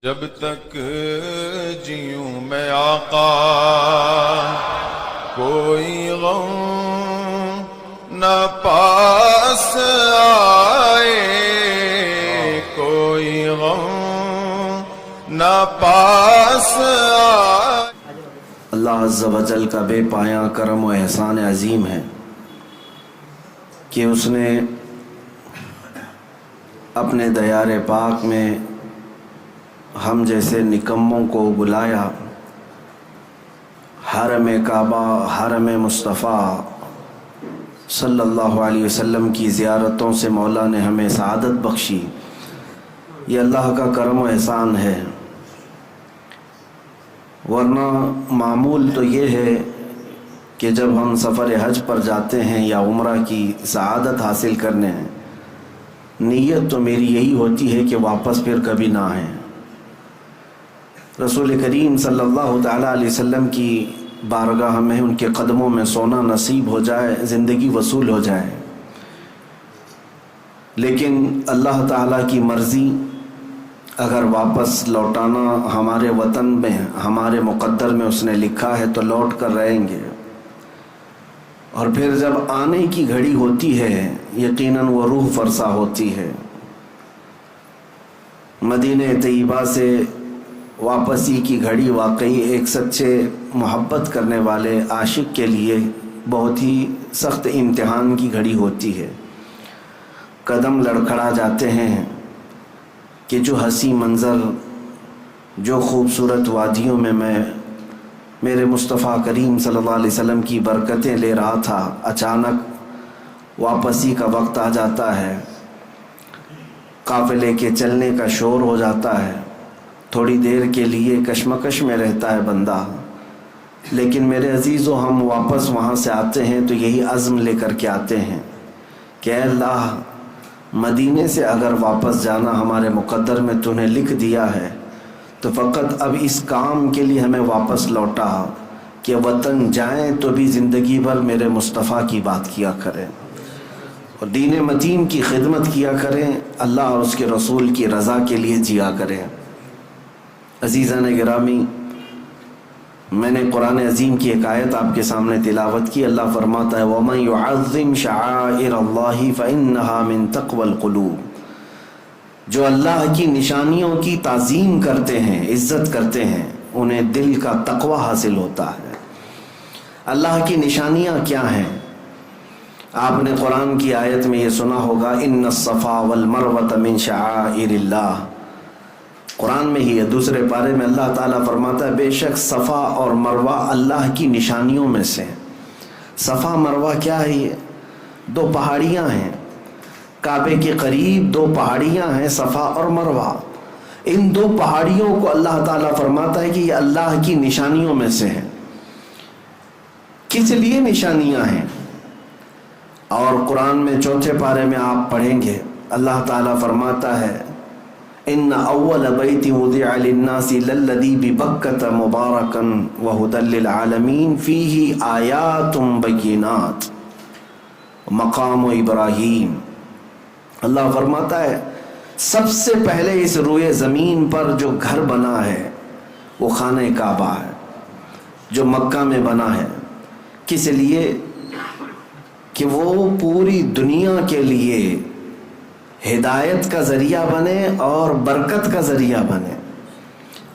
جب تک جیوں میں آقا کوئی غم نہ پاس آئے، کوئی غم نہ پاس آئے۔ اللہ عز و جل کا بے پایاں کرم و احسان عظیم ہے کہ اس نے اپنے دیار پاک میں ہم جیسے نکموں کو بلایا۔ حرم کعبہ، حرم مصطفیٰ صلی اللہ علیہ وسلم کی زیارتوں سے مولا نے ہمیں سعادت بخشی۔ یہ اللہ کا کرم و احسان ہے، ورنہ معمول تو یہ ہے کہ جب ہم سفر حج پر جاتے ہیں یا عمرہ کی سعادت حاصل کرنے ہیں، نیت تو میری یہی ہوتی ہے کہ واپس پھر کبھی نہ آئیں، رسول کریم صلی اللہ تعالیٰ علیہ وسلم کی بارگاہ میں ان کے قدموں میں سونا نصیب ہو جائے، زندگی وصول ہو جائے۔ لیکن اللہ تعالیٰ کی مرضی، اگر واپس لوٹانا ہمارے وطن میں، ہمارے مقدر میں اس نے لکھا ہے تو لوٹ کر رہیں گے، اور پھر جب آنے کی گھڑی ہوتی ہے یقیناً وہ روح فرسا ہوتی ہے۔ مدینہ طیبہ سے واپسی کی گھڑی واقعی ایک سچے محبت کرنے والے عاشق کے لیے بہت ہی سخت امتحان کی گھڑی ہوتی ہے۔ قدم لڑکھڑا جاتے ہیں کہ جو حسین منظر، جو خوبصورت وادیوں میں میرے مصطفیٰ کریم صلی اللہ علیہ وسلم کی برکتیں لے رہا تھا، اچانک واپسی کا وقت آ جاتا ہے، قافلے کے چلنے کا شور ہو جاتا ہے، تھوڑی دیر کے لیے کشمکش میں رہتا ہے بندہ، لیکن میرے عزیزو ہم واپس وہاں سے آتے ہیں تو یہی عزم لے کر کے آتے ہیں کہ اے اللہ، مدینے سے اگر واپس جانا ہمارے مقدر میں تو نے لکھ دیا ہے، تو فقط اب اس کام کے لیے ہمیں واپس لوٹا کہ وطن جائیں تو بھی زندگی بھر میرے مصطفیٰ کی بات کیا کریں اور دین متین کی خدمت کیا کریں، اللہ اور اس کے رسول کی رضا کے لیے جیا کریں۔ عزیزان گرامی، میں نے قرآن عظیم کی ایک آیت آپ کے سامنے تلاوت کی۔ اللہ فرماتا ہے وَمَن يُعَظِّمْ شَعَائِرَ اللَّهِ فَإِنَّهَا مِن تَقْوَى الْقُلُوبِ، جو اللہ کی نشانیوں کی تعظیم کرتے ہیں، عزت کرتے ہیں، انہیں دل کا تقوی حاصل ہوتا ہے۔ اللہ کی نشانیاں کیا ہیں؟ آپ نے قرآن کی آیت میں یہ سنا ہوگا إِنَّ الصَّفَا وَالْمَرْوَةَ مِن شَعَائِرِ اللَّهِ، قرآن میں ہی ہے، دوسرے پارے میں اللہ تعالیٰ فرماتا ہے بے شک صفا اور مروہ اللہ کی نشانیوں میں سے۔ صفا مروہ کیا ہے؟ یہ دو پہاڑیاں ہیں، کعبے کے قریب دو پہاڑیاں ہیں، صفا اور مروہ۔ ان دو پہاڑیوں کو اللہ تعالیٰ فرماتا ہے کہ یہ اللہ کی نشانیوں میں سے ہیں۔ کس لیے نشانیاں ہیں؟ اور قرآن میں چوتھے پارے میں آپ پڑھیں گے، اللہ تعالیٰ فرماتا ہے ان اول بیت وضع للناس للذی ببکۃ مبارکا وہدی للعالمین فیہ آیات بینات مقام ابراہیم۔ اللہ فرماتا ہے سب سے پہلے اس روئے زمین پر جو گھر بنا ہے وہ خانہ کعبہ ہے، جو مکہ میں بنا ہے۔ کس لیے؟ کہ وہ پوری دنیا کے لیے ہدایت کا ذریعہ بنے اور برکت کا ذریعہ بنے،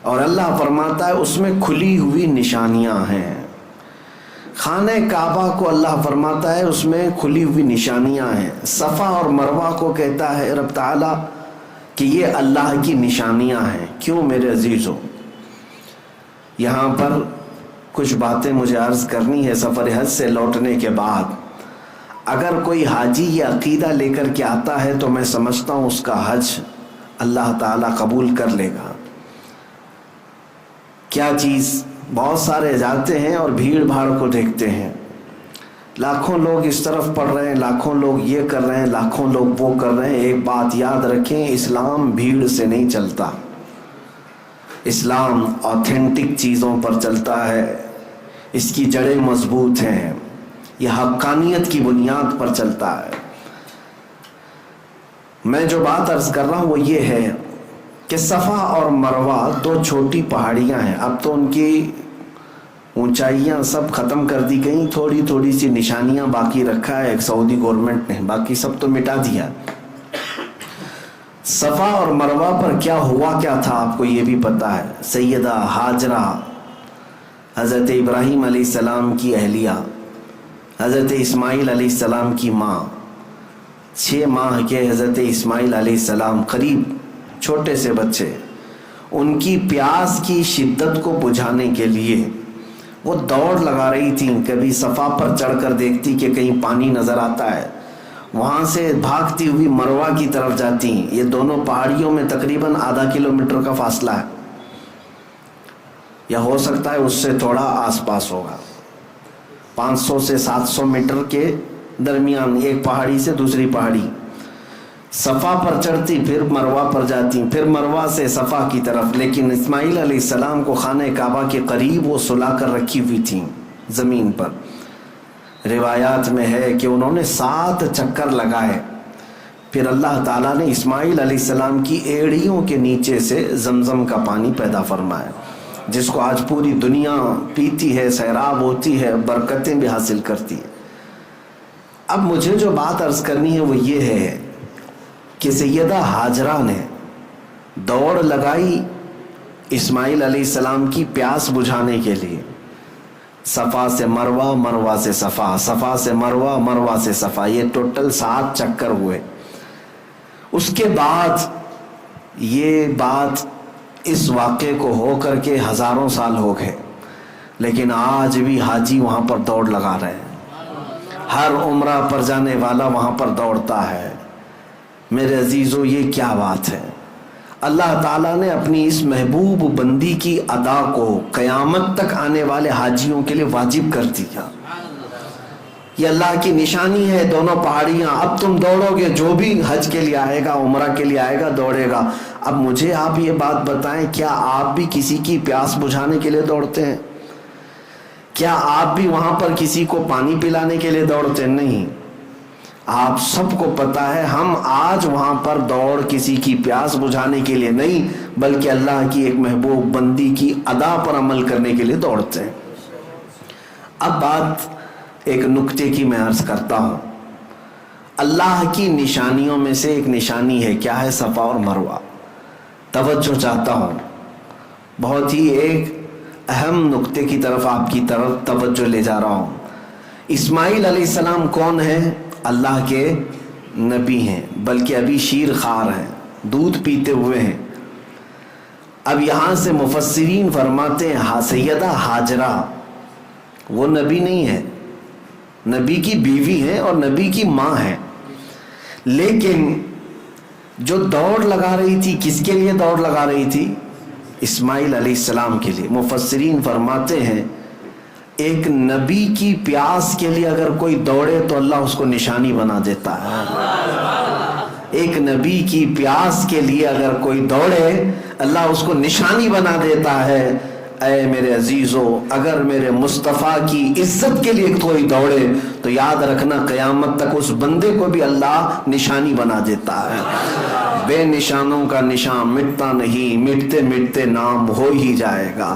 اور اللہ فرماتا ہے اس میں کھلی ہوئی نشانیاں ہیں۔ خانہ کعبہ کو اللہ فرماتا ہے اس میں کھلی ہوئی نشانیاں ہیں۔ صفا اور مروہ کو کہتا ہے رب تعالیٰ کہ یہ اللہ کی نشانیاں ہیں۔ کیوں میرے عزیزو؟ یہاں پر کچھ باتیں مجھے عرض کرنی ہے۔ سفر حج سے لوٹنے کے بعد اگر کوئی حاجی یہ عقیدہ لے کر کے آتا ہے تو میں سمجھتا ہوں اس کا حج اللہ تعالیٰ قبول کر لے گا۔ کیا چیز؟ بہت سارے جاتے ہیں اور بھیڑ بھاڑ کو دیکھتے ہیں، لاکھوں لوگ اس طرف پڑھ رہے ہیں، لاکھوں لوگ یہ کر رہے ہیں، لاکھوں لوگ وہ کر رہے ہیں۔ ایک بات یاد رکھیں، اسلام بھیڑ سے نہیں چلتا، اسلام آتھینٹک چیزوں پر چلتا ہے، اس کی جڑیں مضبوط ہیں، یہ حقانیت کی بنیاد پر چلتا ہے۔ میں جو بات عرض کر رہا ہوں وہ یہ ہے کہ صفا اور مروہ دو چھوٹی پہاڑیاں ہیں، اب تو ان کی اونچائیاں سب ختم کر دی گئیں، تھوڑی تھوڑی سی نشانیاں باقی رکھا ہے ایک سعودی گورنمنٹ نے، باقی سب تو مٹا دیا۔ صفا اور مروہ پر کیا ہوا کیا تھا آپ کو یہ بھی پتا ہے۔ سیدہ ہاجرہ حضرت ابراہیم علیہ السلام کی اہلیہ، حضرت اسماعیل علیہ السلام کی ماں، 6 ماہ کے حضرت اسماعیل علیہ السلام، قریب چھوٹے سے بچے، ان کی پیاس کی شدت کو بجھانے کے لیے وہ دوڑ لگا رہی تھیں۔ کبھی صفا پر چڑھ کر دیکھتی کہ کہیں پانی نظر آتا ہے، وہاں سے بھاگتی ہوئی مروہ کی طرف جاتی۔ یہ دونوں پہاڑیوں میں تقریباً آدھا کلومیٹر کا فاصلہ ہے، یا ہو سکتا ہے اس سے تھوڑا آس پاس ہوگا، 500 سے 700 میٹر کے درمیان ایک پہاڑی سے دوسری پہاڑی۔ صفا پر چڑھتی، پھر مروہ پر جاتی، پھر مروہ سے صفا کی طرف۔ لیکن اسماعیل علیہ السلام کو خانہ کعبہ کے قریب وہ سلا کر رکھی ہوئی تھیں زمین پر۔ روایات میں ہے کہ انہوں نے 7 چکر لگائے، پھر اللہ تعالیٰ نے اسماعیل علیہ السلام کی ایڑیوں کے نیچے سے زمزم کا پانی پیدا فرمایا، جس کو آج پوری دنیا پیتی ہے، سیراب ہوتی ہے، برکتیں بھی حاصل کرتی ہے۔ اب مجھے جو بات عرض کرنی ہے وہ یہ ہے کہ سیدہ ہاجرہ نے دوڑ لگائی اسماعیل علیہ السلام کی پیاس بجھانے کے لیے، صفا سے مروہ، مروہ سے صفا، صفا سے مروہ، مروہ سے صفا، یہ ٹوٹل 7 چکر ہوئے۔ اس کے بعد یہ بات اس واقعے کو ہو کر کے ہزاروں سال ہو گئے، لیکن آج بھی حاجی وہاں پر دوڑ لگا رہے ہیں، ہر عمرہ پر جانے والا وہاں پر دوڑتا ہے۔ میرے عزیزو، یہ کیا بات ہے؟ اللہ تعالیٰ نے اپنی اس محبوب بندی کی ادا کو قیامت تک آنے والے حاجیوں کے لیے واجب کر دیا۔ یہ اللہ کی نشانی ہے، دونوں پہاڑیاں۔ اب تم دوڑو گے، جو بھی حج کے لیے آئے گا، عمرہ کے لیے آئے گا، دوڑے گا۔ اب مجھے آپ یہ بات بتائیں، کیا آپ بھی کسی کی پیاس بجھانے کے لیے دوڑتے ہیں؟ کیا آپ بھی وہاں پر کسی کو پانی پلانے کے لیے دوڑتے ہیں؟ نہیں۔ آپ سب کو پتا ہے ہم آج وہاں پر دوڑ کسی کی پیاس بجھانے کے لیے نہیں، بلکہ اللہ کی ایک محبوب بندی کی ادا پر عمل کرنے کے لیے دوڑتے ہیں۔ اب بات ایک نکتے کی میں عرض کرتا ہوں۔ اللہ کی نشانیوں میں سے ایک نشانی ہے، کیا ہے؟ صفا اور مروہ۔ توجہ چاہتا ہوں، بہت ہی ایک اہم نکتے کی طرف آپ کی طرف توجہ لے جا رہا ہوں۔ اسماعیل علیہ السلام کون ہے؟ اللہ کے نبی ہیں، بلکہ ابھی شیر خوار ہیں، دودھ پیتے ہوئے ہیں۔ اب یہاں سے مفسرین فرماتے ہیں سیدہ ہاجرہ وہ نبی نہیں ہے، نبی کی بیوی ہے اور نبی کی ماں ہے، لیکن جو دوڑ لگا رہی تھی، کس کے لیے دوڑ لگا رہی تھی؟ اسماعیل علیہ السلام کے لیے۔ مفسرین فرماتے ہیں ایک نبی کی پیاس کے لیے اگر کوئی دوڑے تو اللہ اس کو نشانی بنا دیتا ہے۔ ایک نبی کی پیاس کے لیے اگر کوئی دوڑے، اللہ اس کو نشانی بنا دیتا ہے۔ اے میرے عزیزو، اگر میرے مصطفیٰ کی عزت کے لیے کوئی دوڑے تو یاد رکھنا قیامت تک اس بندے کو بھی اللہ نشانی بنا دیتا ہے۔ بے نشانوں کا نشان مٹتا نہیں، مٹتے مٹتے نام ہو ہی جائے گا۔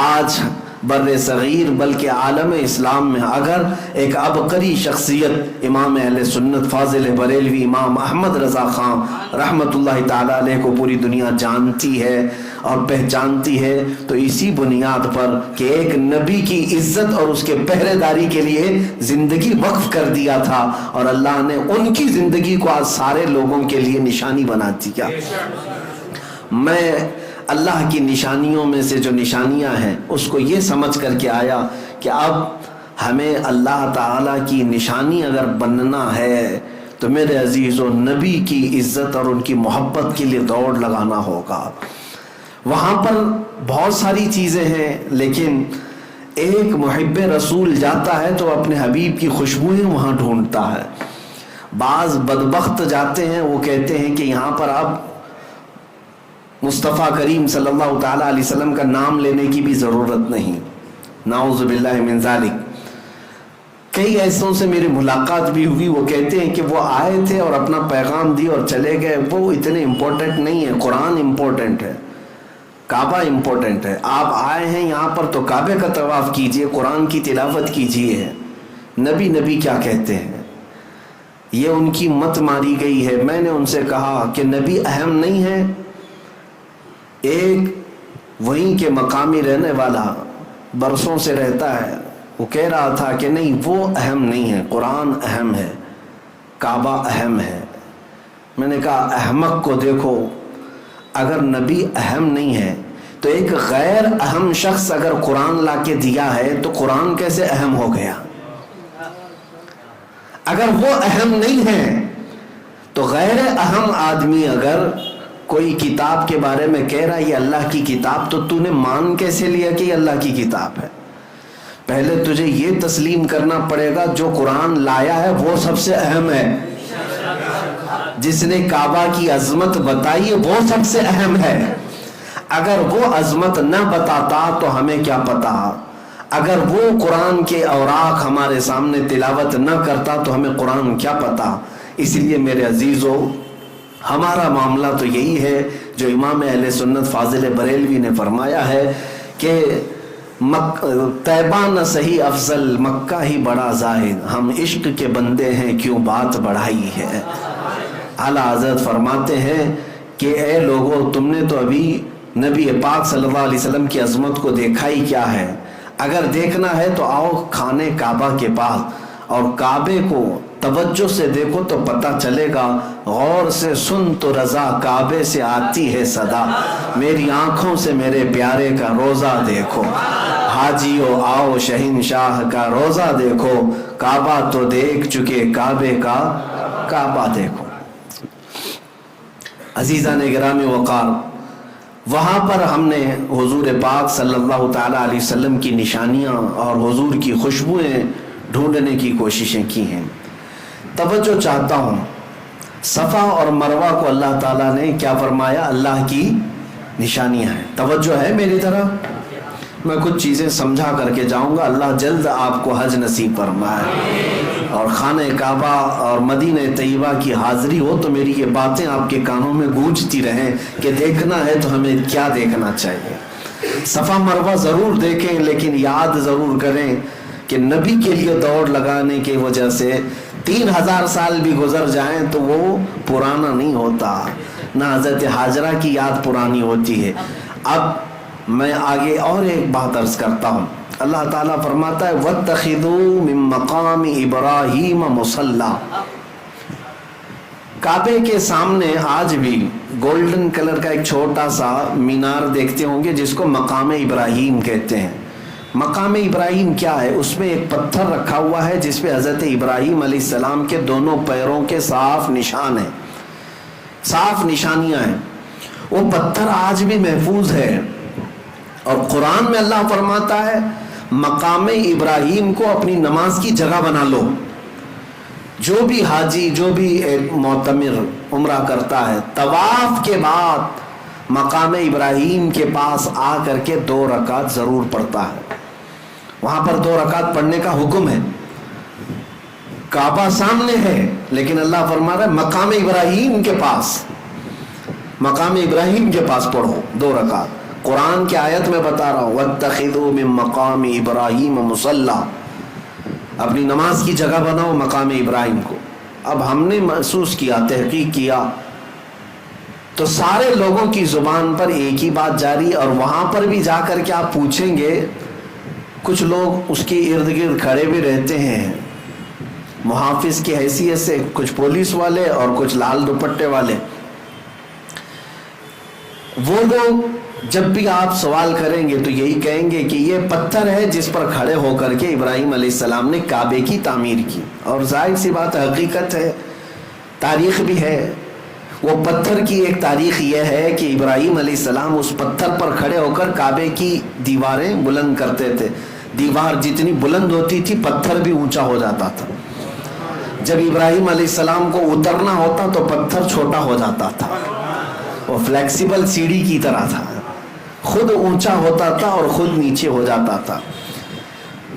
آج بر صغیر بلکہ عالم اسلام میں اگر ایک عبقری شخصیت امام اہل سنت فاضل بریلوی امام احمد رضا خان رحمت اللہ تعالی علیہ کو پوری دنیا جانتی ہے اور پہچانتی ہے تو اسی بنیاد پر کہ ایک نبی کی عزت اور اس کے پہرے داری کے لیے زندگی وقف کر دیا تھا، اور اللہ نے ان کی زندگی کو آج سارے لوگوں کے لیے نشانی بنا دیا۔ میں اللہ کی نشانیوں میں سے جو نشانیاں ہیں اس کو یہ سمجھ کر کے آیا کہ اب ہمیں اللہ تعالیٰ کی نشانی اگر بننا ہے تو میرے عزیزو نبی کی عزت اور ان کی محبت کے لیے دوڑ لگانا ہوگا۔ وہاں پر بہت ساری چیزیں ہیں، لیکن ایک محب رسول جاتا ہے تو اپنے حبیب کی خوشبوئیں وہاں ڈھونڈتا ہے۔ بعض بدبخت جاتے ہیں، وہ کہتے ہیں کہ یہاں پر اب مصطفیٰ کریم صلی اللہ تعالیٰ علیہ وسلم کا نام لینے کی بھی ضرورت نہیں، نعوذ باللہ من ذالک۔ کئی ایسوں سے میری ملاقات بھی ہوئی، وہ کہتے ہیں کہ وہ آئے تھے اور اپنا پیغام دی اور چلے گئے، وہ اتنے امپورٹنٹ نہیں ہے، قرآن امپورٹنٹ ہے، کعبہ امپورٹنٹ ہے. آپ آئے ہیں یہاں پر تو کعبے کا طواف کیجئے، قرآن کی تلاوت کیجئے. نبی نبی کیا کہتے ہیں، یہ ان کی مت ماری گئی ہے. میں نے ان سے کہا کہ نبی اہم نہیں ہے. ایک وہیں کے مقامی رہنے والا برسوں سے رہتا ہے، وہ کہہ رہا تھا کہ نہیں، وہ اہم نہیں ہے، قرآن اہم ہے، کعبہ اہم ہے. میں نے کہا احمق کو دیکھو، اگر نبی اہم نہیں ہے تو ایک غیر اہم شخص اگر قرآن لا کے دیا ہے تو قرآن کیسے اہم ہو گیا؟ اگر وہ اہم نہیں ہے تو غیر اہم آدمی اگر کوئی کتاب کے بارے میں کہہ رہا ہے یہ اللہ کی کتاب، تو نے مان کیسے لیا کہ یہ اللہ کی کتاب ہے؟ پہلے تجھے یہ تسلیم کرنا پڑے گا جو قرآن لایا ہے وہ سب سے اہم ہے، جس نے کعبہ کی عظمت بتائی ہے وہ سب سے اہم ہے. اگر وہ عظمت نہ بتاتا تو ہمیں کیا پتا، اگر وہ قرآن کے اوراق ہمارے سامنے تلاوت نہ کرتا تو ہمیں قرآن کیا پتا. اس لیے میرے عزیزو، ہمارا معاملہ تو یہی ہے جو امام اہل سنت فاضل بریلوی نے فرمایا ہے کہ طیبہ نہ صحیح افضل، مکہ ہی بڑا زاہد، ہم عشق کے بندے ہیں کیوں بات بڑھائی ہے. اعلیٰ حضرت فرماتے ہیں کہ اے لوگو، تم نے تو ابھی نبی پاک صلی اللہ علیہ وسلم کی عظمت کو دیکھا ہی کیا ہے. اگر دیکھنا ہے تو آؤ خانے کعبہ کے پاس اور کعبے کو توجہ سے دیکھو تو پتہ چلے گا. غور سے سن تو رضا کعبے سے آتی ہے صدا، میری آنکھوں سے میرے پیارے کا روزہ دیکھو. حاجیو آؤ شہنشاہ کا روزہ دیکھو، کعبہ تو دیکھ چکے کعبے کا کعبہ دیکھو. عزیزان گرامی وقار، وہاں پر ہم نے حضور پاک صلی اللہ تعالیٰ علیہ وسلم کی نشانیاں اور حضور کی خوشبوئیں ڈھونڈنے کی کوششیں کی ہیں. توجہ چاہتا ہوں، صفا اور مروہ کو اللہ تعالیٰ نے کیا فرمایا؟ اللہ کی نشانیاں ہیں. توجہ ہے میری طرف؟ میں کچھ چیزیں سمجھا کر کے جاؤں گا. اللہ جلد آپ کو حج نصیب فرمائے اور خانہ کعبہ اور مدینہ طیبہ کی حاضری ہو تو میری یہ باتیں آپ کے کانوں میں گونجتی رہیں کہ دیکھنا ہے تو ہمیں کیا دیکھنا چاہیے. صفا مروہ ضرور دیکھیں، لیکن یاد ضرور کریں کہ نبی کے لیے دوڑ لگانے کی وجہ سے 3000 سال بھی گزر جائیں تو وہ پرانا نہیں ہوتا. نہ حضرت حاجرہ کی یاد پرانی ہوتی ہے. اب میں آگے اور ایک بات عرض کرتا ہوں. اللہ تعالیٰ فرماتا ہے وَاتَّخِذُوا مِن مَّقَامِ إِبْرَاهِيمَ مُصَلًّى. کعبے کے سامنے آج بھی گولڈن کلر کا ایک چھوٹا سا مینار دیکھتے ہوں گے جس کو مقام ابراہیم کہتے ہیں. مقام ابراہیم کیا ہے؟ اس میں ایک پتھر رکھا ہوا ہے جس پہ حضرت ابراہیم علیہ السلام کے دونوں پیروں کے صاف نشان ہیں، صاف نشانیاں ہیں. وہ پتھر آج بھی محفوظ ہے. اور قرآن میں اللہ فرماتا ہے مقام ابراہیم کو اپنی نماز کی جگہ بنا لو. جو بھی حاجی، جو بھی معتمر عمرہ کرتا ہے، طواف کے بعد مقام ابراہیم کے پاس آ کر کے 2 رکعت ضرور پڑھتا ہے. وہاں پر 2 رکعت پڑھنے کا حکم ہے. کعبہ سامنے ہے لیکن اللہ فرما رہا ہے مقام ابراہیم کے پاس، مقام ابراہیم کے پاس پڑھو 2 رکعت. قرآن کی آیت میں بتا رہا ہوں وَاتَّخِذُوا مِن مَّقَامِ إِبْرَاهِيمَ مُصَلًّى، اپنی نماز کی جگہ بناؤ مقام ابراہیم کو. اب ہم نے محسوس کیا، تحقیق کیا تو سارے لوگوں کی زبان پر ایک ہی بات جاری. اور وہاں پر بھی جا کر کے آپ پوچھیں گے، کچھ لوگ اس کے ارد گرد کھڑے بھی رہتے ہیں محافظ کی حیثیت سے، کچھ پولیس والے اور کچھ لال دوپٹے والے. وہ لوگ جب بھی آپ سوال کریں گے تو یہی کہیں گے کہ یہ پتھر ہے جس پر کھڑے ہو کر کے ابراہیم علیہ السلام نے کعبے کی تعمیر کی. اور ظاہر سی بات حقیقت ہے، تاریخ بھی ہے. وہ پتھر کی ایک تاریخ یہ ہے کہ ابراہیم علیہ السلام اس پتھر پر کھڑے ہو کر کعبے کی دیواریں بلند کرتے تھے. دیوار جتنی بلند ہوتی تھی پتھر بھی اونچا ہو جاتا تھا. جب ابراہیم علیہ السلام کو اترنا ہوتا تو پتھر چھوٹا ہو جاتا تھا. وہ فلیکسیبل سیڑھی کی طرح تھا، خود اونچا ہوتا تھا اور خود نیچے ہو جاتا تھا.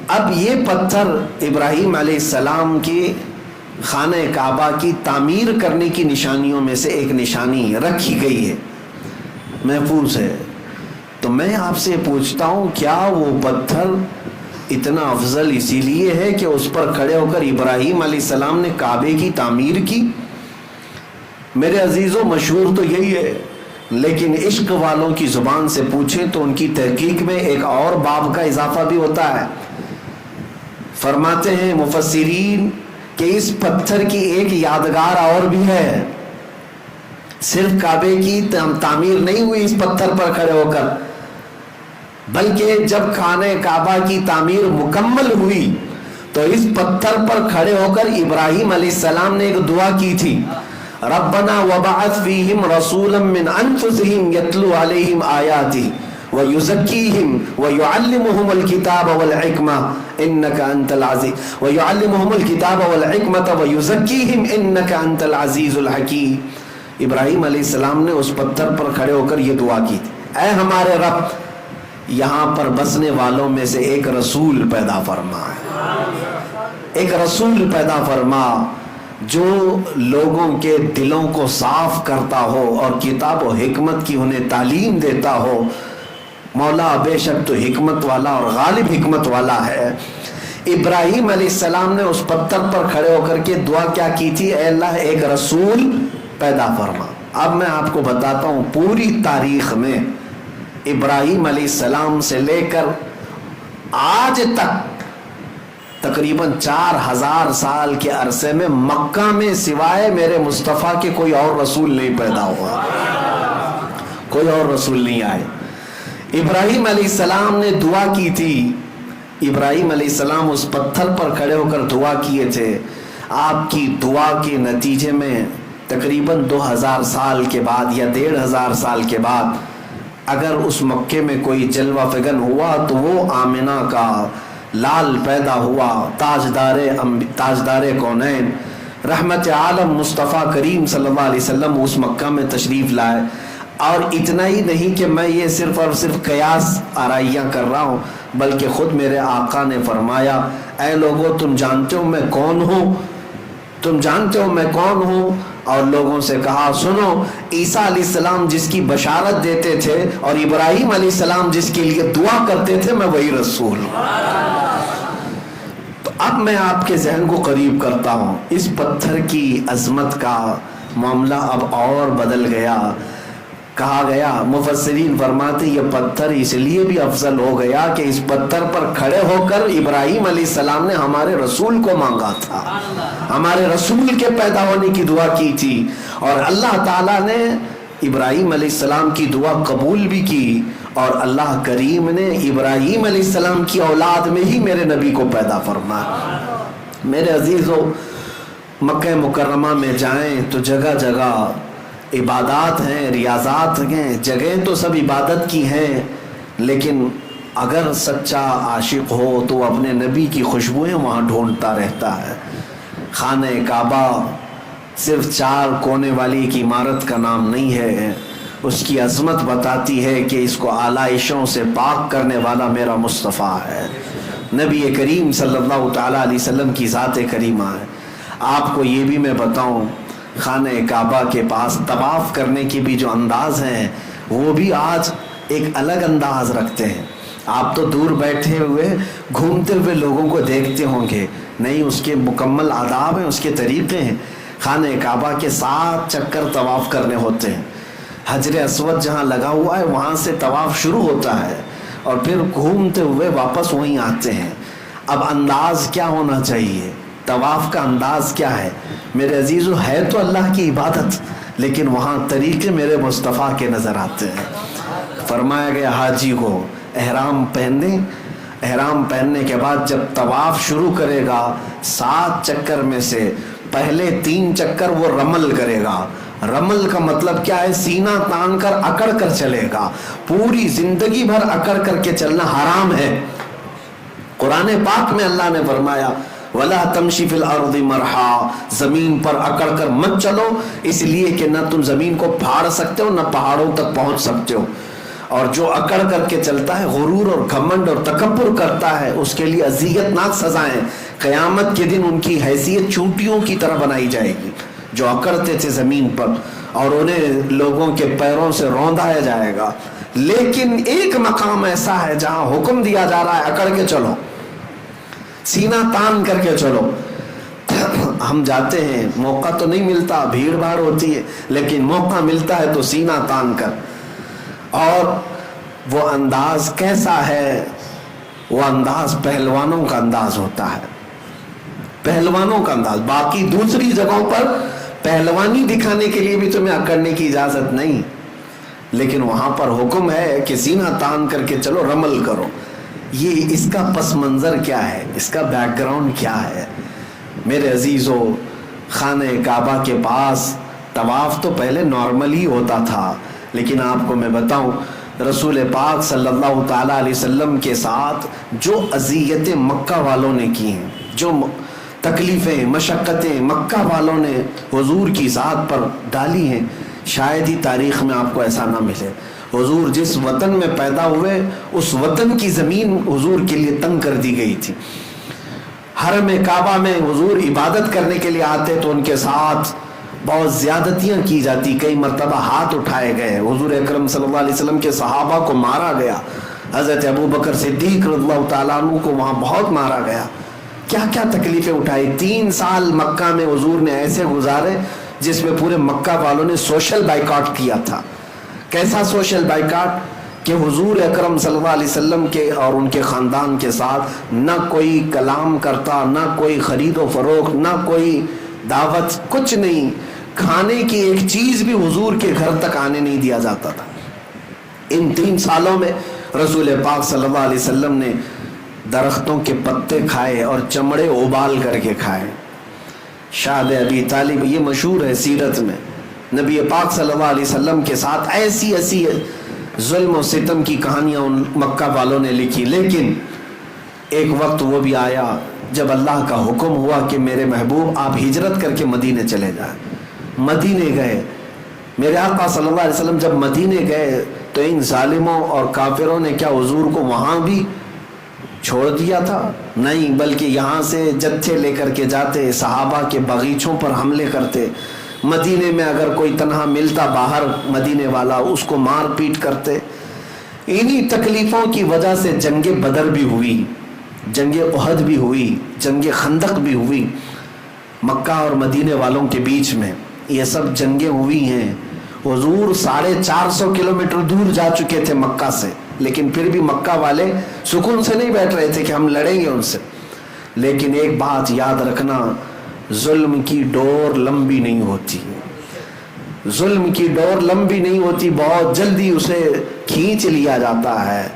اب یہ پتھر ابراہیم علیہ السلام کی خانہ کعبہ کی تعمیر کرنے کی نشانیوں میں سے ایک نشانی رکھی گئی ہے، محفوظ ہے. تو میں آپ سے پوچھتا ہوں، کیا وہ پتھر اتنا افضل اسی لیے ہے کہ اس پر کھڑے ہو کر ابراہیم علیہ السلام نے کعبے کی تعمیر کی؟ میرے عزیزوں، مشہور تو یہی ہے، لیکن عشق والوں کی زبان سے پوچھیں تو ان کی تحقیق میں ایک اور باب کا اضافہ بھی ہوتا ہے. فرماتے ہیں مفسرین کہ اس پتھر کی ایک یادگار اور بھی ہے. صرف کعبے کی تعمیر نہیں ہوئی اس پتھر پر کھڑے ہو کر، بلکہ جب خانہ کعبہ کی تعمیر مکمل ہوئی تو اس پتھر پر کھڑے ہو کر ابراہیم علیہ السلام نے ایک دعا کی تھی، ربنا وبعث فیہم رسولا من انفسہم یتلو علیہم آیاتہ وَيُزَكِّيهِمْ وَيُعَلِّمُهُمُ الْكِتَابَ وَالْحِكْمَةَ إِنَّكَ أَنْتَ الْعَزِيزُ وَيُعَلِّمُهُمُ الْكِتَابَ وَالْحِكْمَةَ وَيُزَكِّيهِمْ إِنَّكَ أَنْتَ الْعَزِيزُ الْحَكِيمُ. ابراہیم علیہ السلام نے اس پتھر پر کھڑے ہو کر یہ دعا کی تھی، اے ہمارے رب، یہاں پر بسنے والوں میں سے ایک رسول پیدا فرما، ایک رسول پیدا فرما جو لوگوں کے دلوں کو صاف کرتا ہو اور کتاب و حکمت کی انہیں تعلیم دیتا ہو. مولا بے شک تو حکمت والا اور غالب حکمت والا ہے. ابراہیم علیہ السلام نے اس پتھر پر کھڑے ہو کر کے دعا کیا کی تھی، اے اللہ ایک رسول پیدا فرما. اب میں آپ کو بتاتا ہوں، پوری تاریخ میں ابراہیم علیہ السلام سے لے کر آج تک تقریباً 4000 سال کے عرصے میں مکہ میں سوائے میرے مصطفیٰ کے کوئی اور رسول نہیں پیدا ہوا، کوئی اور رسول نہیں آئے. ابراہیم علیہ السلام نے دعا کی تھی، ابراہیم علیہ السلام اس پتھر پر کھڑے ہو کر دعا کیے تھے. آپ کی دعا کے نتیجے میں تقریباً 2000 سال کے بعد یا 1500 سال کے بعد اگر اس مکے میں کوئی جلوہ فگن ہوا تو وہ آمنہ کا لال پیدا ہوا، تاجدار کونین رحمت عالم مصطفیٰ کریم صلی اللہ علیہ وسلم اس مکہ میں تشریف لائے. اور اتنا ہی نہیں کہ میں یہ صرف اور صرف قیاس آرائیاں کر رہا ہوں، بلکہ خود میرے آقا نے فرمایا، اے لوگوں تم جانتے ہو میں کون ہوں، تم جانتے ہو میں کون ہوں. اور لوگوں سے کہا سنو، عیسیٰ علیہ السلام جس کی بشارت دیتے تھے اور ابراہیم علیہ السلام جس کے لیے دعا کرتے تھے، میں وہی رسول ہوں. تو اب میں آپ کے ذہن کو قریب کرتا ہوں، اس پتھر کی عظمت کا معاملہ اب اور بدل گیا. کہا گیا، مفسرین فرماتے یہ پتھر اس لیے بھی افضل ہو گیا کہ اس پتھر پر کھڑے ہو کر ابراہیم علیہ السلام نے ہمارے رسول کو مانگا تھا، ہمارے رسول کے پیدا ہونے کی دعا کی تھی، اور اللہ تعالیٰ نے ابراہیم علیہ السلام کی دعا قبول بھی کی، اور اللہ کریم نے ابراہیم علیہ السلام کی اولاد میں ہی میرے نبی کو پیدا فرمایا. میرے عزیزو، مکہ مکرمہ میں جائیں تو جگہ جگہ عبادات ہیں، ریاضات ہیں، جگہیں تو سب عبادت کی ہیں، لیکن اگر سچا عاشق ہو تو اپنے نبی کی خوشبوئیں وہاں ڈھونڈتا رہتا ہے. خانہ کعبہ صرف 4 کونے والی ایک عمارت کا نام نہیں ہے، اس کی عظمت بتاتی ہے کہ اس کو آلائشوں سے پاک کرنے والا میرا مصطفیٰ ہے، نبی کریم صلی اللہ تعالیٰ علیہ وسلم کی ذات کریمہ ہے. آپ کو یہ بھی میں بتاؤں، خانہ کعبہ کے پاس طواف کرنے کے بھی جو انداز ہیں وہ بھی آج ایک الگ انداز رکھتے ہیں. آپ تو دور بیٹھے ہوئے گھومتے ہوئے لوگوں کو دیکھتے ہوں گے، نہیں، اس کے مکمل آداب ہیں، اس کے طریقے ہیں. خانہ کعبہ کے 7 چکر طواف کرنے ہوتے ہیں. حجر اسود جہاں لگا ہوا ہے وہاں سے طواف شروع ہوتا ہے اور پھر گھومتے ہوئے واپس وہیں آتے ہیں. اب انداز کیا ہونا چاہیے، طواف کا انداز کیا ہے؟ میرے عزیزو، ہے تو اللہ کی عبادت، لیکن وہاں طریقے میرے مصطفیٰ کے نظر آتے ہیں. فرمایا گیا حاجی کو احرام پہننے، احرام پہننے کے بعد جب طواف شروع کرے گا 7 چکر میں سے پہلے 3 چکر وہ رمل کرے گا. رمل کا مطلب کیا ہے؟ سینہ تان کر اکڑ کر چلے گا. پوری زندگی بھر اکڑ کر کے چلنا حرام ہے. قرآن پاک میں اللہ نے فرمایا وَلَا تَمْشِ فِي الْأَرْضِ مَرْحًا، زمین پر اکڑ کر مت چلو، اس لیے کہ نہ تم زمین کو پھاڑ سکتے ہو نہ پہاڑوں تک پہنچ سکتے ہو. اور جو اکڑ کر کے چلتا ہے، غرور اور گھمنڈ اور تکبر کرتا ہے، اس کے لیے اذیت ناک سزائیں قیامت کے دن ان کی حیثیت چونٹیوں کی طرح بنائی جائے گی، جو اکڑتے تھے زمین پر اور انہیں لوگوں کے پیروں سے روندایا جائے گا۔ لیکن ایک مقام ایسا ہے جہاں حکم دیا جا رہا ہے اکڑ کے چلو، سینہ تان کر کے چلو۔ ہم جاتے ہیں، موقع تو نہیں ملتا، بھیڑ بھاڑ ہوتی ہے، لیکن موقع ملتا ہے تو سینہ تان کر۔ اور وہ انداز کیسا ہے؟ وہ انداز پہلوانوں کا انداز ہوتا ہے، پہلوانوں کا انداز۔ باقی دوسری جگہوں پر پہلوانی دکھانے کے لیے بھی تمہیں اکڑنے کی اجازت نہیں، لیکن وہاں پر حکم ہے کہ سینہ تان کر کے چلو، رمل کرو۔ یہ اس کا پس منظر کیا ہے، اس کا بیک گراؤنڈ کیا ہے؟ میرے عزیزو، خانہ کعبہ کے پاس طواف تو پہلے نارمل ہی ہوتا تھا، لیکن آپ کو میں بتاؤں رسول پاک صلی اللہ تعالیٰ علیہ وسلم کے ساتھ جو اذیتیں مکہ والوں نے کی ہیں، جو تکلیفیں مشقتیں مکہ والوں نے حضور کی ذات پر ڈالی ہیں، شاید ہی تاریخ میں آپ کو ایسا نہ ملے۔ حضور جس وطن میں پیدا ہوئے اس وطن کی زمین حضور کے لیے تنگ کر دی گئی تھی۔ حرم کعبہ میں حضور عبادت کرنے کے لیے آتے تو ان کے ساتھ بہت زیادتیاں کی جاتی، کئی مرتبہ ہاتھ اٹھائے گئے، حضور اکرم صلی اللہ علیہ وسلم کے صحابہ کو مارا گیا، حضرت ابوبکر صدیق رضی اللہ تعالیٰ عنہ کو وہاں بہت مارا گیا۔ کیا کیا تکلیفیں اٹھائی۔ 3 سال مکہ میں حضور نے ایسے گزارے جس میں پورے مکہ والوں نے سوشل بائیکاٹ کیا تھا۔ کیسا سوشل بائیکاٹ کہ حضور اکرم صلی اللہ علیہ وسلم کے اور ان کے خاندان کے ساتھ نہ کوئی کلام کرتا، نہ کوئی خرید و فروخت، نہ کوئی دعوت، کچھ نہیں۔ کھانے کی ایک چیز بھی حضور کے گھر تک آنے نہیں دیا جاتا تھا۔ ان 3 سالوں میں رسول پاک صلی اللہ علیہ وسلم نے درختوں کے پتے کھائے اور چمڑے ابال کر کے کھائے۔ شاہد ابی طالب، یہ مشہور ہے سیرت میں، نبی پاک صلی اللہ علیہ وسلم کے ساتھ ایسی ایسی ظلم و ستم کی کہانیاں ان مکہ والوں نے لکھی۔ لیکن ایک وقت وہ بھی آیا جب اللہ کا حکم ہوا کہ میرے محبوب آپ ہجرت کر کے مدینے چلے جائیں۔ مدینے گئے، میرے آقا صلی اللہ علیہ وسلم جب مدینے گئے تو ان ظالموں اور کافروں نے کیا حضور کو وہاں بھی چھوڑ دیا تھا؟ نہیں، بلکہ یہاں سے جتھے لے کر کے جاتے، صحابہ کے باغیچوں پر حملے کرتے، مدینے میں اگر کوئی تنہا ملتا باہر مدینے والا اس کو مار پیٹ کرتے۔ انہی تکلیفوں کی وجہ سے جنگ بدر بھی ہوئی، جنگ احد بھی ہوئی، جنگ خندق بھی ہوئی، مکہ اور مدینے والوں کے بیچ میں یہ سب جنگیں ہوئی ہیں۔ حضور 450 کلومیٹر دور جا چکے تھے مکہ سے، لیکن پھر بھی مکہ والے سکون سے نہیں بیٹھ رہے تھے کہ ہم لڑیں گے ان سے۔ لیکن ایک بات یاد رکھنا، ظلم کی ڈور لمبی نہیں ہوتی، ظلم کی ڈور لمبی نہیں ہوتی، بہت جلدی اسے کھینچ لیا جاتا ہے۔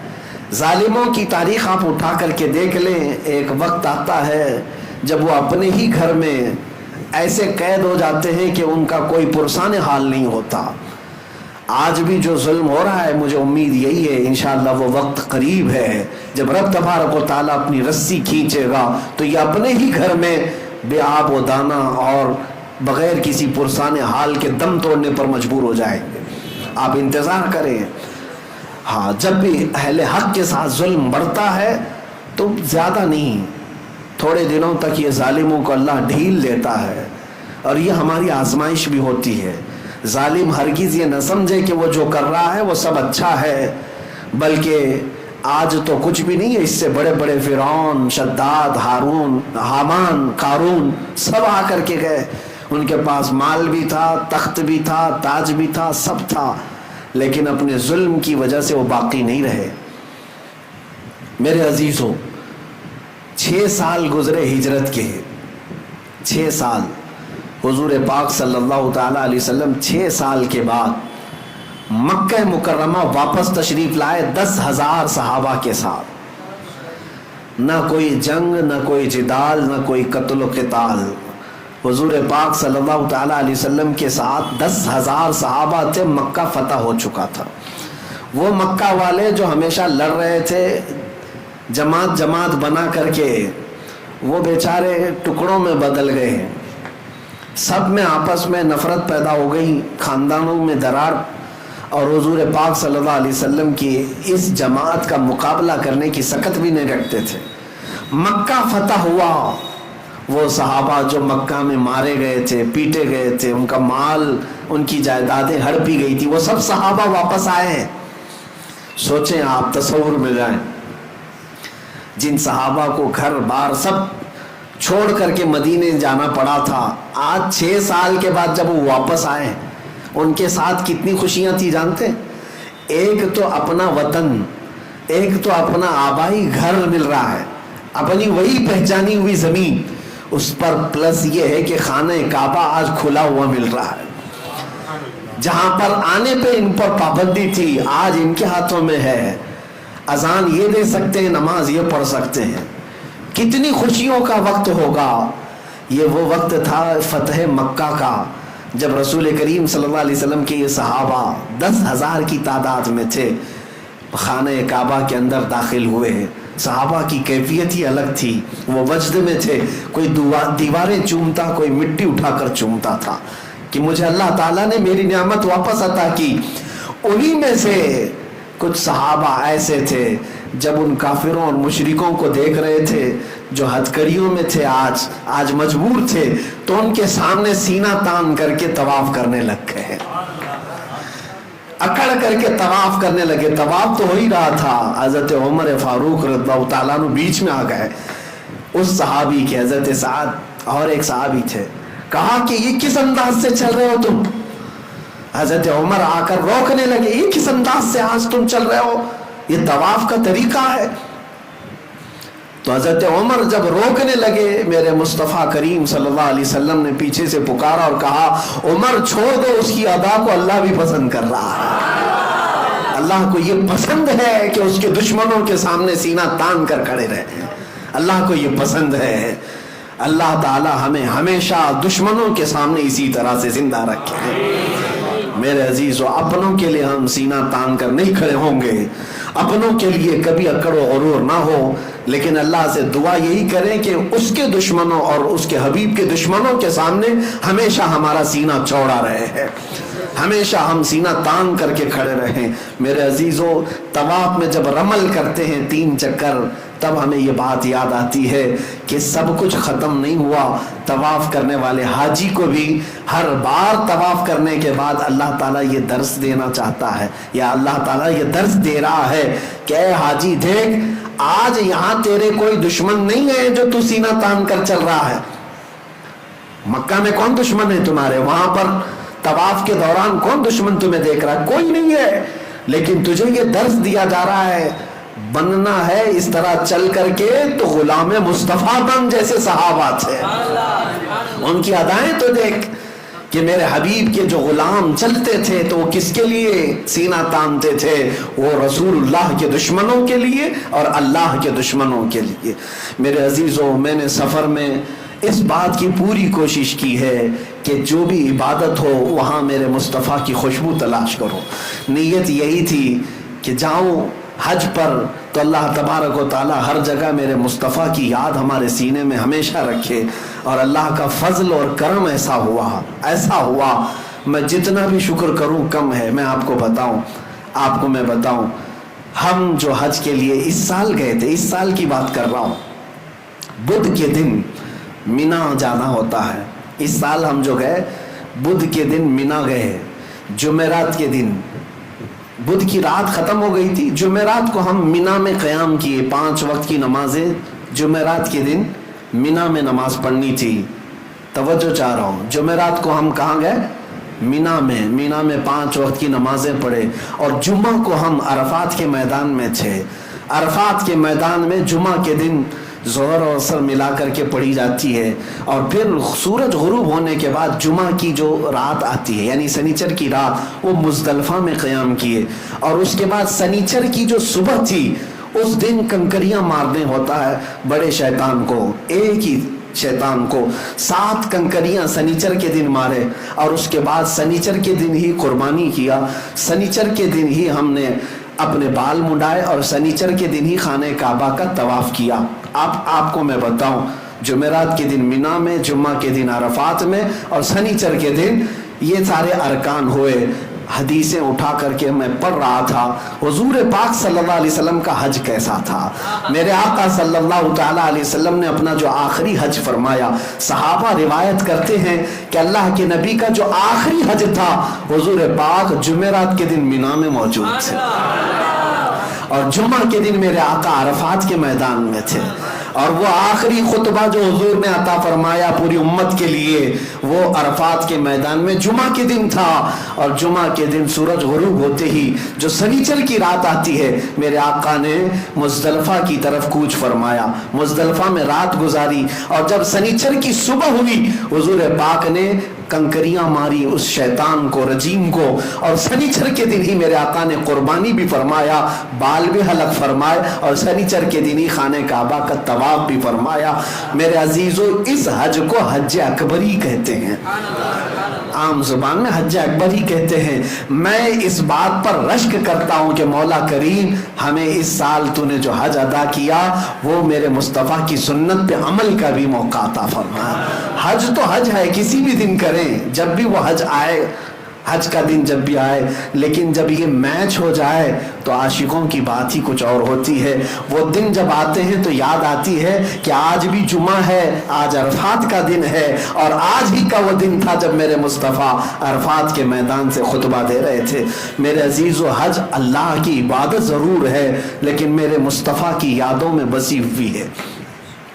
ظالموں کی تاریخ آپ اٹھا کر کے دیکھ لیں، ایک وقت آتا ہے جب وہ اپنے ہی گھر میں ایسے قید ہو جاتے ہیں کہ ان کا کوئی پرسان حال نہیں ہوتا۔ آج بھی جو ظلم ہو رہا ہے، مجھے امید یہی ہے انشاءاللہ وہ وقت قریب ہے جب رب تبارک و تعالیٰ اپنی رسی کھینچے گا تو یہ اپنے ہی گھر میں بے آب و دانہ اور بغیر کسی پرسان حال کے دم توڑنے پر مجبور ہو جائیں گے۔ آپ انتظار کریں۔ ہاں، جب بھی اہل حق کے ساتھ ظلم بڑھتا ہے تو زیادہ نہیں، تھوڑے دنوں تک یہ ظالموں کو اللہ ڈھیل دیتا ہے، اور یہ ہماری آزمائش بھی ہوتی ہے۔ ظالم ہرگز یہ نہ سمجھے کہ وہ جو کر رہا ہے وہ سب اچھا ہے، بلکہ آج تو کچھ بھی نہیں ہے، اس سے بڑے بڑے فرعون، شداد، ہارون، حامان، قارون سب آ کر کے گئے، ان کے پاس مال بھی تھا، تخت بھی تھا، تاج بھی تھا، سب تھا، لیکن اپنے ظلم کی وجہ سے وہ باقی نہیں رہے۔ میرے عزیزوں، 6 سال گزرے ہجرت کے، 6 سال حضور پاک صلی اللہ تعالیٰ علیہ وسلم 6 سال کے بعد مکہ مکرمہ واپس تشریف لائے 10,000 صحابہ کے ساتھ۔ نہ کوئی جنگ، نہ کوئی جدال، نہ کوئی قتل و قتال۔ حضور پاک صلی اللہ تعالیٰ علیہ وسلم کے ساتھ 10,000 صحابہ تھے، مکہ فتح ہو چکا تھا۔ وہ مکہ والے جو ہمیشہ لڑ رہے تھے جماعت جماعت بنا کر کے، وہ بیچارے ٹکڑوں میں بدل گئے، سب میں آپس میں نفرت پیدا ہو گئی، خاندانوں میں درار اور حضور پاک صلی اللہ علیہ وسلم کی اس جماعت کا مقابلہ کرنے کی سکت بھی نہیں رکھتے تھے۔ مکہ فتح ہوا، وہ صحابہ جو مکہ میں مارے گئے تھے، پیٹے گئے تھے، ان کا مال، ان کی جائیدادیں ہڑپی گئی تھی، وہ سب صحابہ واپس آئے ہیں۔ سوچیں آپ، تصور میں جائیں، جن صحابہ کو گھر بار سب چھوڑ کر کے مدینے جانا پڑا تھا، آج 6 سال کے بعد جب وہ واپس آئے، ان کے ساتھ کتنی خوشیاں تھی جانتے؟ ایک تو اپنا وطن، ایک تو اپنا آبائی گھر مل رہا ہے، اپنی وہی پہچانی ہوئی زمین، اس پر پلس یہ ہے کہ خانہ کعبہ آج کھلا ہوا مل رہا ہے۔ جہاں پر آنے پہ ان پر پابندی تھی، آج ان کے ہاتھوں میں ہے، اذان یہ دے سکتے ہیں، نماز یہ پڑھ سکتے ہیں۔ کتنی خوشیوں کا وقت ہوگا۔ یہ وہ وقت تھا فتح مکہ کا، جب رسول کریم صلی اللہ علیہ وسلم کے یہ صحابہ 10,000 کی تعداد میں تھے، خانہ کعبہ کے اندر داخل ہوئے۔ صحابہ کی کیفیت ہی الگ تھی، وہ وجد میں تھے، کوئی دیواریں چومتا، کوئی مٹی اٹھا کر چومتا تھا کہ مجھے اللہ تعالیٰ نے میری نعمت واپس عطا کی۔ انہی میں سے کچھ صحابہ ایسے تھے جب ان کافروں اور مشرکوں کو دیکھ رہے تھے جو ہتھکڑیوں میں تھے، آج مجبور تھے، تو ان کے سامنے سینہ تان کر کے طواف کرنے لگ گئے، اکڑ کر کے طواف کرنے لگے۔ طواف تو ہو ہی رہا تھا، حضرت عمر فاروق رضی اللہ تعالیٰ عنہ بیچ میں آ گئے، اس صحابی کے، حضرت سعد اور ایک صحابی تھے، کہا کہ یہ کس انداز سے چل رہے ہو تم؟ حضرت عمر آ کر روکنے لگے، یہ کس انداز سے آج تم چل رہے ہو؟ یہ طواف کا طریقہ ہے۔ تو حضرت عمر جب روکنے لگے، میرے مصطفیٰ کریم صلی اللہ علیہ وسلم نے پیچھے سے پکارا اور کہا، عمر چھوڑ دو، اس کی ادا کو اللہ بھی پسند کر رہا ہے۔ اللہ کو یہ پسند ہے کہ اس کے دشمنوں کے سامنے سینہ تان کر کھڑے رہے، اللہ کو یہ پسند ہے۔ اللہ تعالی ہمیں ہمیشہ دشمنوں کے سامنے اسی طرح سے زندہ رکھے۔ میرے عزیزو، اپنوں کے لیے ہم سینہ تان کر نہیں کھڑے ہوں گے، اپنوں کے لیے کبھی اکڑ و غرور نہ ہو، لیکن اللہ سے دعا یہی کریں کہ اس کے دشمنوں اور اس کے حبیب کے دشمنوں کے سامنے ہمیشہ ہمارا سینہ چوڑا رہے، ہمیشہ ہم سینہ تان کر کے کھڑے رہیں۔ میرے عزیزو، طواف میں جب رمل کرتے ہیں 3 چکر، تب ہمیں یہ بات یاد آتی ہے کہ سب کچھ ختم نہیں ہوا۔ طواف کرنے والے حاجی کو بھی ہر بار طواف کرنے کے بعد اللہ تعالیٰ یہ درس دینا چاہتا ہے، یا اللہ تعالیٰ یہ درس دے رہا ہے کہ اے حاجی دیکھ، آج یہاں تیرے کوئی دشمن نہیں ہے جو تو سینہ تان کر چل رہا ہے۔ مکہ میں کون دشمن ہے تمہارے؟ وہاں پر طواف کے دوران کون دشمن تمہیں دیکھ رہا ہے؟ کوئی نہیں ہے، لیکن تجھے یہ درس دیا جا رہا ہے، بننا ہے اس طرح چل کر کے تو غلام مصطفیٰ بن، جیسے صحابہ تھے۔ ان کی ادائیں تو دیکھ کہ میرے حبیب کے جو غلام چلتے تھے تو وہ کس کے لیے سینہ تانتے تھے؟ وہ رسول اللہ کے دشمنوں کے لیے اور اللہ کے دشمنوں کے لیے۔ میرے عزیزوں، میں نے سفر میں اس بات کی پوری کوشش کی ہے کہ جو بھی عبادت ہو وہاں میرے مصطفیٰ کی خوشبو تلاش کرو۔ نیت یہی تھی کہ جاؤں حج پر تو اللہ تبارک و تعالی ہر جگہ میرے مصطفیٰ کی یاد ہمارے سینے میں ہمیشہ رکھے، اور اللہ کا فضل اور کرم ایسا ہوا میں جتنا بھی شکر کروں کم ہے۔ میں آپ کو بتاؤں، ہم جو حج کے لیے اس سال گئے تھے، اس سال کی بات کر رہا ہوں، بدھ کے دن مینا جانا ہوتا ہے۔ اس سال ہم جو گئے بدھ کے دن مینا گئے، جمعرات کے دن، بدھ کی رات ختم ہو گئی تھی، جمعرات کو ہم مینا میں قیام کیے، 5 وقت کی نمازیں جمعرات کے دن مینا میں نماز پڑھنی تھی۔ توجہ چاہ رہا ہوں، جمعرات کو ہم کہاں گئے؟ مینا میں 5 وقت کی نمازیں پڑھے، اور جمعہ کو ہم عرفات کے میدان میں تھے۔ عرفات کے میدان میں جمعہ کے دن ظہر اور عصر ملا کر کے پڑھی جاتی ہے، اور پھر سورج غروب ہونے کے بعد جمعہ کی جو رات آتی ہے، یعنی سنیچر کی رات، وہ مزدلفہ میں قیام کیے، اور اس کے بعد سنیچر کی جو صبح تھی اس دن کنکریاں مارنے ہوتا ہے بڑے شیطان کو، ایک ہی شیطان کو 7 کنکریاں سنیچر کے دن مارے، اور اس کے بعد سنیچر کے دن ہی قربانی کیا، سنیچر کے دن ہی ہم نے اپنے بال منڈائے، اور سنیچر کے دن ہی خانہ کعبہ کا طواف کیا۔ آپ کو میں بتاؤں، جمعرات کے دن مینا میں، جمعہ کے دن عرفات میں، اور سنیچر کے دن یہ سارے ارکان ہوئے۔ حدیثیں اٹھا کر کے میں پڑھ رہا تھا حضور پاک صلی اللہ علیہ وسلم کا حج کیسا تھا. میرے آقا صلی اللہ تعالیٰ علیہ وسلم نے اپنا جو آخری حج فرمایا، صحابہ روایت کرتے ہیں کہ اللہ کے نبی کا جو آخری حج تھا حضور پاک جمعرات کے دن مینا میں موجود تھے، اور جمعہ کے دن میرے آقا عرفات کے میدان میں تھے. اور وہ آخری خطبہ جو حضور نے عطا فرمایا پوری امت کے لیے وہ عرفات کے میدان میں جمعہ کے دن تھا. اور جمعہ کے دن سورج غروب ہوتے ہی جو سنیچر کی رات آتی ہے، میرے آقا نے مزدلفہ کی طرف کوچ فرمایا، مزدلفہ میں رات گزاری. اور جب سنیچر کی صبح ہوئی حضور پاک نے کنکریاں ماری اس شیطان کو، رجیم کو. اور سنیچر کے دن ہی میرے آقا نے قربانی بھی فرمایا، بال بھی حلق فرمائے، اور سنیچر کے دن ہی خانہ کعبہ کا طواف بھی فرمایا. میرے عزیزو، اس حج کو حج اکبر ہی کہتے ہیں، عام زبان میں حج اکبر ہی کہتے ہیں. میں اس بات پر رشک کرتا ہوں کہ مولا کریم ہمیں اس سال تو نے جو حج ادا کیا وہ میرے مصطفیٰ کی سنت پہ عمل کا بھی موقع عطا فرمایا. حج تو حج ہے، کسی بھی دن کریں، جب بھی وہ حج آئے، حج کا دن جب بھی آئے. لیکن جب یہ میچ ہو جائے تو عاشقوں کی بات ہی کچھ اور ہوتی ہے. وہ دن جب آتے ہیں تو یاد آتی ہے کہ آج بھی جمعہ ہے، آج عرفات کا دن ہے، اور آج ہی کا وہ دن تھا جب میرے مصطفیٰ عرفات کے میدان سے خطبہ دے رہے تھے. میرے عزیز و حج اللہ کی عبادت ضرور ہے لیکن میرے مصطفیٰ کی یادوں میں بسی ہوئی ہے،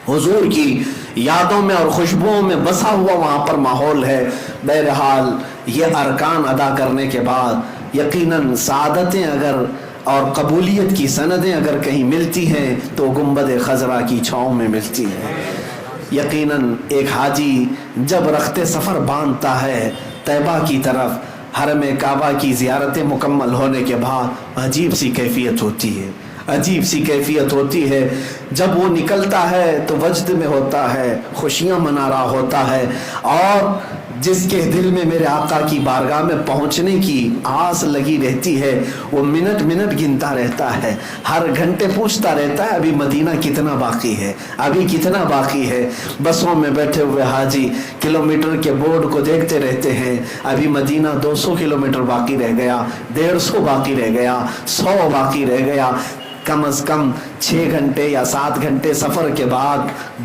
حضور کی یادوں میں اور خوشبوؤں میں بسا ہوا وہاں پر ماحول ہے. بہرحال یہ ارکان ادا کرنے کے بعد یقیناً سعادتیں اگر اور قبولیت کی سندیں اگر کہیں ملتی ہیں تو گنبد خضرا کی چھاؤں میں ملتی ہیں. یقیناً ایک حاجی جب رخت سفر باندھتا ہے طیبہ کی طرف، حرم کعبہ کی زیارتیں مکمل ہونے کے بعد عجیب سی کیفیت ہوتی ہے، عجیب سی کیفیت ہوتی ہے. جب وہ نکلتا ہے تو وجد میں ہوتا ہے، خوشیاں منا رہا ہوتا ہے، اور جس کے دل میں میرے آقا کی بارگاہ میں پہنچنے کی آس لگی رہتی ہے وہ منٹ منٹ گنتا رہتا ہے، ہر گھنٹے پوچھتا رہتا ہے ابھی مدینہ کتنا باقی ہے، ابھی کتنا باقی ہے. بسوں میں بیٹھے ہوئے حاجی کلومیٹر کے بورڈ کو دیکھتے رہتے ہیں، ابھی مدینہ 200 کلومیٹر باقی رہ گیا، 150 باقی رہ گیا، 100 باقی رہ گیا. کم از کم 6 گھنٹے یا 7 گھنٹے سفر کے بعد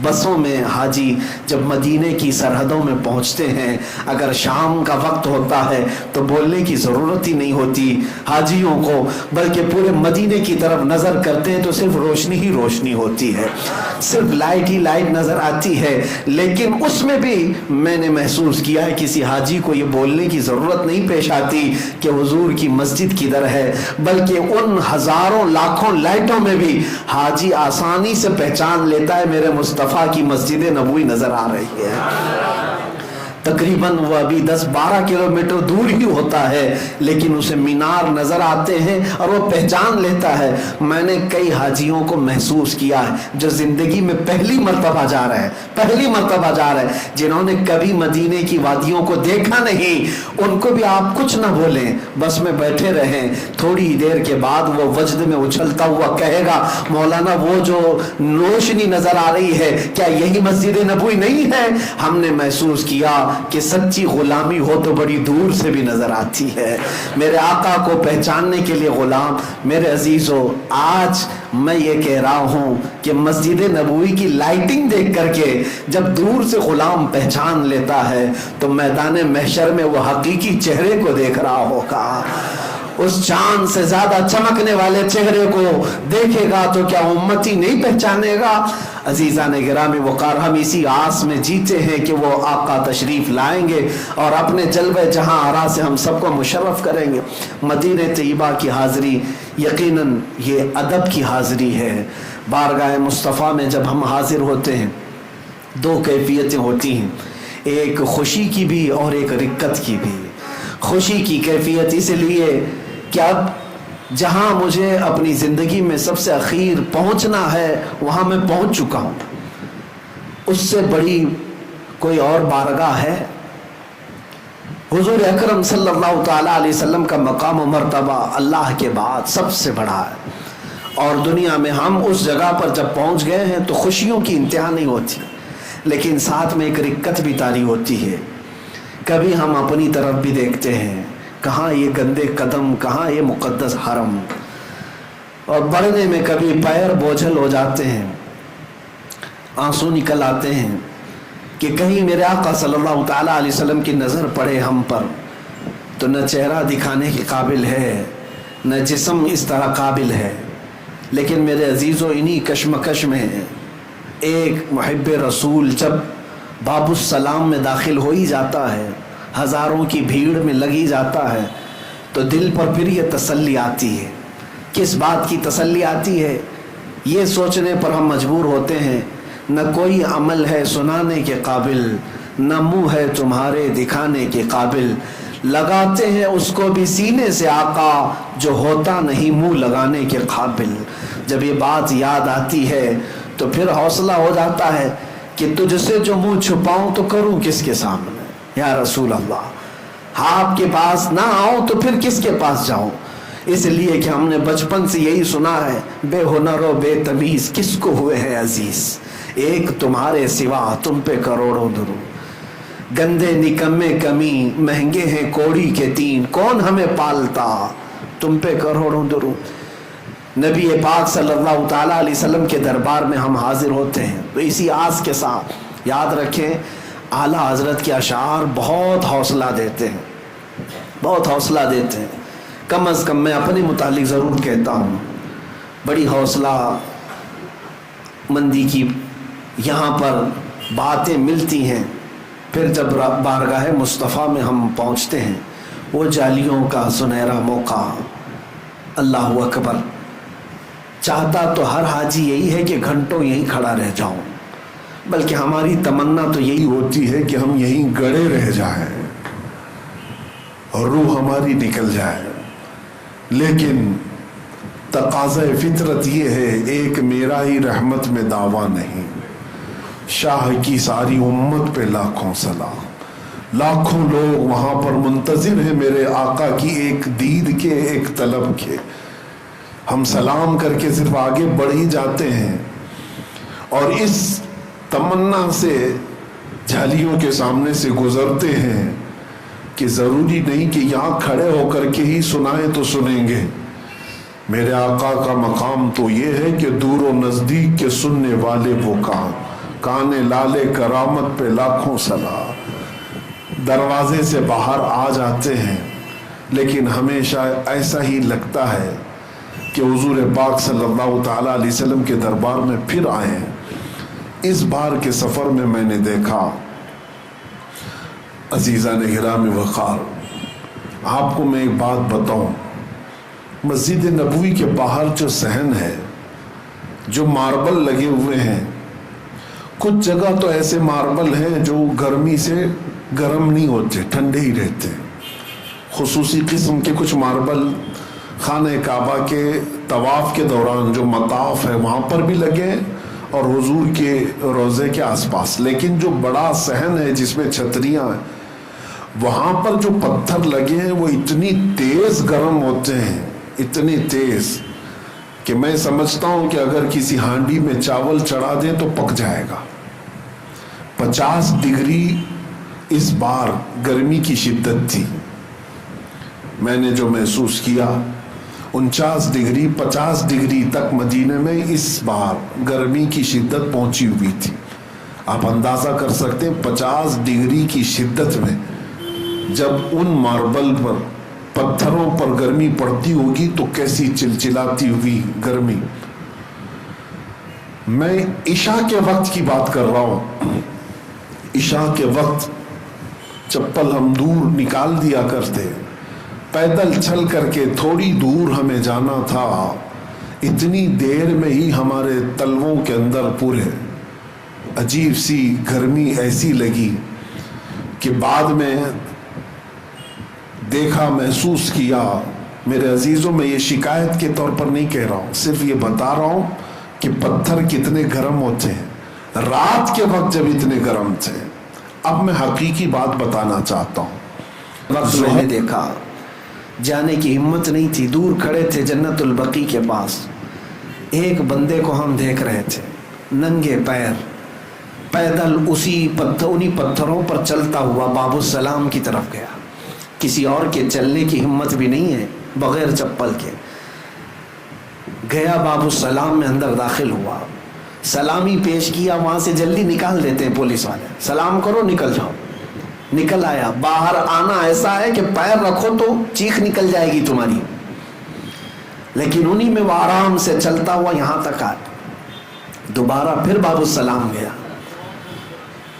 بسوں میں حاجی جب مدینے کی سرحدوں میں پہنچتے ہیں، اگر شام کا وقت ہوتا ہے تو بولنے کی ضرورت ہی نہیں ہوتی حاجیوں کو، بلکہ پورے مدینے کی طرف نظر کرتے ہیں تو صرف روشنی ہی روشنی ہوتی ہے، صرف لائٹ ہی لائٹ نظر آتی ہے. لیکن اس میں بھی میں نے محسوس کیا ہے کسی حاجی کو یہ بولنے کی ضرورت نہیں پیش آتی کہ حضور کی مسجد کدھر ہے، بلکہ ان ہزاروں لاکھوں لائٹوں میں بھی حاجی آسانی سے پہچان لیتا ہے میرے مصطفیٰ کی مسجد نبوی نظر آ رہی ہے. تقریباً وہ ابھی 10-12 کلومیٹر دور ہی ہوتا ہے لیکن اسے مینار نظر آتے ہیں اور وہ پہچان لیتا ہے. میں نے کئی حاجیوں کو محسوس کیا ہے جو زندگی میں پہلی مرتبہ جا رہے ہیں، پہلی مرتبہ جا رہے ہیں، جنہوں نے کبھی مدینے کی وادیوں کو دیکھا نہیں. ان کو بھی آپ کچھ نہ بولیں، بس میں بیٹھے رہیں، تھوڑی ہی دیر کے بعد وہ وجد میں اچھلتا ہوا کہے گا مولانا وہ جو روشنی نظر آ رہی ہے کیا یہی مسجد نبوی نہیں ہے؟ ہم نے محسوس کیا کہ سچی غلامی ہو تو بڑی دور سے بھی نظر آتی ہے. میرے آقا کو پہچاننے کے لیے غلام. میرے عزیزو، آج میں یہ کہہ رہا ہوں کہ مسجد نبوی کی لائٹنگ دیکھ کر کے جب دور سے غلام پہچان لیتا ہے تو میدان محشر میں وہ حقیقی چہرے کو دیکھ رہا ہوگا. اس چاند سے زیادہ چمکنے والے چہرے کو دیکھے گا تو کیا امتی نہیں پہچانے گا؟ عزیزان گرامی وقار، ہم اسی آس میں جیتے ہیں کہ وہ آقا تشریف لائیں گے اور اپنے جلوہ جہاں آرا سے ہم سب کو مشرف کریں گے. مدینہ طیبہ کی حاضری یقیناً یہ ادب کی حاضری ہے. بارگاہ مصطفیٰ میں جب ہم حاضر ہوتے ہیں 2 کیفیتیں ہوتی ہیں، ایک خوشی کی بھی اور ایک رکت کی بھی. خوشی کی کیفیت اس لیے کہ اب جہاں مجھے اپنی زندگی میں سب سے اخیر پہنچنا ہے وہاں میں پہنچ چکا ہوں. اس سے بڑی کوئی اور بارگاہ ہے؟ حضور اکرم صلی اللہ تعالیٰ علیہ وسلم کا مقام و مرتبہ اللہ کے بعد سب سے بڑا ہے، اور دنیا میں ہم اس جگہ پر جب پہنچ گئے ہیں تو خوشیوں کی انتہا نہیں ہوتی، لیکن ساتھ میں ایک رکت بھی طاری ہوتی ہے. کبھی ہم اپنی طرف بھی دیکھتے ہیں، کہاں یہ گندے قدم، کہاں یہ مقدس حرم، اور بڑھنے میں کبھی پیر بوجھل ہو جاتے ہیں، آنسو نکل آتے ہیں کہ کہیں میرے آقا صلی اللہ تعالیٰ علیہ وسلم کی نظر پڑے ہم پر تو نہ چہرہ دکھانے کے قابل ہے، نہ جسم اس طرح قابل ہے۔ لیکن میرے عزیزو، انہی کشمکش میں ایک محب رسول جب باب السلام میں داخل ہو ہی جاتا ہے، ہزاروں کی بھیڑ میں لگی جاتا ہے، تو دل پر پھر یہ تسلی آتی ہے۔ کس بات کی تسلی آتی ہے؟ یہ سوچنے پر ہم مجبور ہوتے ہیں نہ کوئی عمل ہے سنانے کے قابل، نہ منہ ہے تمہارے دکھانے کے قابل، لگاتے ہیں اس کو بھی سینے سے آقا جو ہوتا نہیں منہ لگانے کے قابل۔ جب یہ بات یاد آتی ہے تو پھر حوصلہ ہو جاتا ہے کہ تجھ سے جو منہ چھپاؤں تو کروں کس کے سامنے یا رسول اللہ، آپ کے پاس نہ آؤں تو پھر کس کے پاس جاؤں؟ اس لیے کہ ہم نے بچپن سے یہی سنا ہے، بے ہنر و بے تمیز کس کو ہوئے ہیں عزیز، ایک تمہارے سوا تم پہ کروڑوں درود، گندے نکمے کمی مہنگے ہیں کوڑی کے تین، کون ہمیں پالتا تم پہ کروڑوں درود۔ نبی پاک صلی اللہ تعالیٰ علیہ وسلم کے دربار میں ہم حاضر ہوتے ہیں تو اسی آس کے ساتھ یاد رکھیں اعلیٰ حضرت کے اشعار بہت حوصلہ دیتے ہیں، بہت حوصلہ دیتے ہیں۔ کم از کم میں اپنے متعلق ضرور کہتا ہوں، بڑی حوصلہ مندی کی یہاں پر باتیں ملتی ہیں، پھر جب بارگاہ مصطفیٰ میں ہم پہنچتے ہیں وہ جالیوں کا سنہرا موقع، اللہ اکبر، چاہتا تو ہر حاجی یہی ہے کہ گھنٹوں یہیں کھڑا رہ جاؤں، بلکہ ہماری تمنا تو یہی ہوتی ہے کہ ہم یہیں گڑے رہ جائیں اور روح ہماری نکل جائے، لیکن تقاضۂ فطرت یہ ہے ایک میرا ہی رحمت میں دعویٰ نہیں، شاہ کی ساری امت پہ لاکھوں سلام، لاکھوں لوگ وہاں پر منتظر ہیں میرے آقا کی ایک دید کے، ایک طلب کے، ہم سلام کر کے صرف آگے بڑھ ہی جاتے ہیں اور اس تمنا سے جھالیوں کے سامنے سے گزرتے ہیں کہ ضروری نہیں کہ یہاں کھڑے ہو کر کے ہی سنائیں تو سنیں گے، میرے آقا کا مقام تو یہ ہے کہ دور و نزدیک کے سننے والے وہ کان لالے کرامت پہ لاکھوں سلام، دروازے سے باہر آ جاتے ہیں، لیکن ہمیشہ ایسا ہی لگتا ہے کہ حضور پاک صلی اللہ تعالیٰ علیہ وسلم کے دربار میں پھر آئے ہیں۔ اس بار کے سفر میں میں نے دیکھا عزیزان گرامی وقار، آپ کو میں ایک بات بتاؤں، مسجد نبوی کے باہر جو صحن ہے، جو ماربل لگے ہوئے ہیں، کچھ جگہ تو ایسے ماربل ہیں جو گرمی سے گرم نہیں ہوتے، ٹھنڈے ہی رہتے، خصوصی قسم کے کچھ ماربل خانہ کعبہ کے طواف کے دوران جو مطاف ہے وہاں پر بھی لگے اور حضور کے روضے کے آس پاس، لیکن جو بڑا صحن ہے جس میں چھتریاں ہیں وہاں پر جو پتھر لگے ہیں وہ اتنی تیز گرم ہوتے ہیں، اتنی تیز کہ میں سمجھتا ہوں کہ اگر کسی ہانڈی میں چاول چڑھا دیں تو پک جائے گا۔ 50 ڈگری اس بار گرمی کی شدت تھی، میں نے جو محسوس کیا 49 ڈگری 50 ڈگری تک مدینے میں اس بار گرمی کی شدت پہنچی ہوئی تھی۔ آپ اندازہ کر سکتے ہیں 50 ڈگری کی شدت میں جب ان ماربل پر پتھروں پر گرمی پڑتی ہوگی تو کیسی چلچلاتی ہوئی گرمی۔ میں عشاء کے وقت کی بات کر رہا ہوں، عشاء کے وقت چپل ہم دور نکال دیا کرتے، پیدل چل کر کے تھوڑی دور ہمیں جانا تھا، اتنی دیر میں ہی ہمارے تلووں کے اندر پورے عجیب سی گرمی ایسی لگی کہ بعد میں دیکھا، محسوس کیا۔ میرے عزیزوں، میں یہ شکایت کے طور پر نہیں کہہ رہا ہوں، صرف یہ بتا رہا ہوں کہ پتھر کتنے گرم ہوتے ہیں رات کے وقت جب اتنے گرم تھے۔ اب میں حقیقی بات بتانا چاہتا ہوں، وقت میں نے دیکھا، جانے کی ہمت نہیں تھی، دور کھڑے تھے جنت البقیع کے پاس، ایک بندے کو ہم دیکھ رہے تھے ننگے پیر پیدل انہی پتھروں پر چلتا ہوا باب السلام کی طرف گیا، کسی اور کے چلنے کی ہمت بھی نہیں ہے بغیر چپل کے. گیا باب السلام میں اندر داخل ہوا, سلامی پیش کیا, وہاں سے جلدی نکال دیتے ہیں پولیس والے, سلام کرو نکل جاؤ. نکل آیا. باہر آنا ایسا ہے کہ پیر رکھو تو چیخ نکل جائے گی تمہاری, لیکن انہی میں وہ آرام سے چلتا ہوا یہاں تک آیا. دوبارہ پھر باب السلام گیا,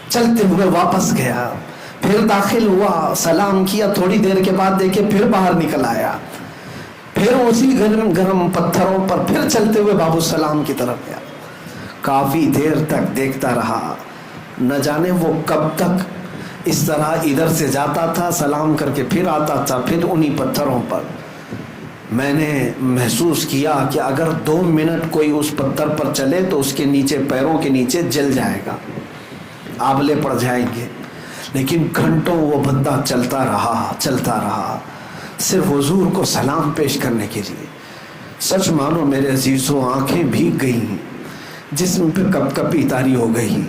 چلتے ہوئے واپس گیا, پھر داخل ہوا, سلام کیا, تھوڑی دیر کے بعد دیکھے پھر باہر نکل آیا, پھر اسی گرم گرم پتھروں پر پھر چلتے ہوئے باب السلام کی طرف گیا. کافی دیر تک دیکھتا رہا, نہ جانے وہ کب تک اس طرح ادھر سے جاتا تھا, سلام کر کے پھر آتا تھا, پھر انہی پتھروں پر. میں نے محسوس کیا کہ اگر 2 منٹ کوئی اس پتھر پر چلے تو اس کے نیچے, پیروں کے نیچے جل جائے گا, آبلے پڑ جائیں گے. لیکن گھنٹوں وہ بندہ چلتا رہا صرف حضور کو سلام پیش کرنے کے لیے. سچ مانو میرے عزیزوں, آنکھیں بھیگ گئیں, جسم پہ کپ کپی طاری ہو گئی.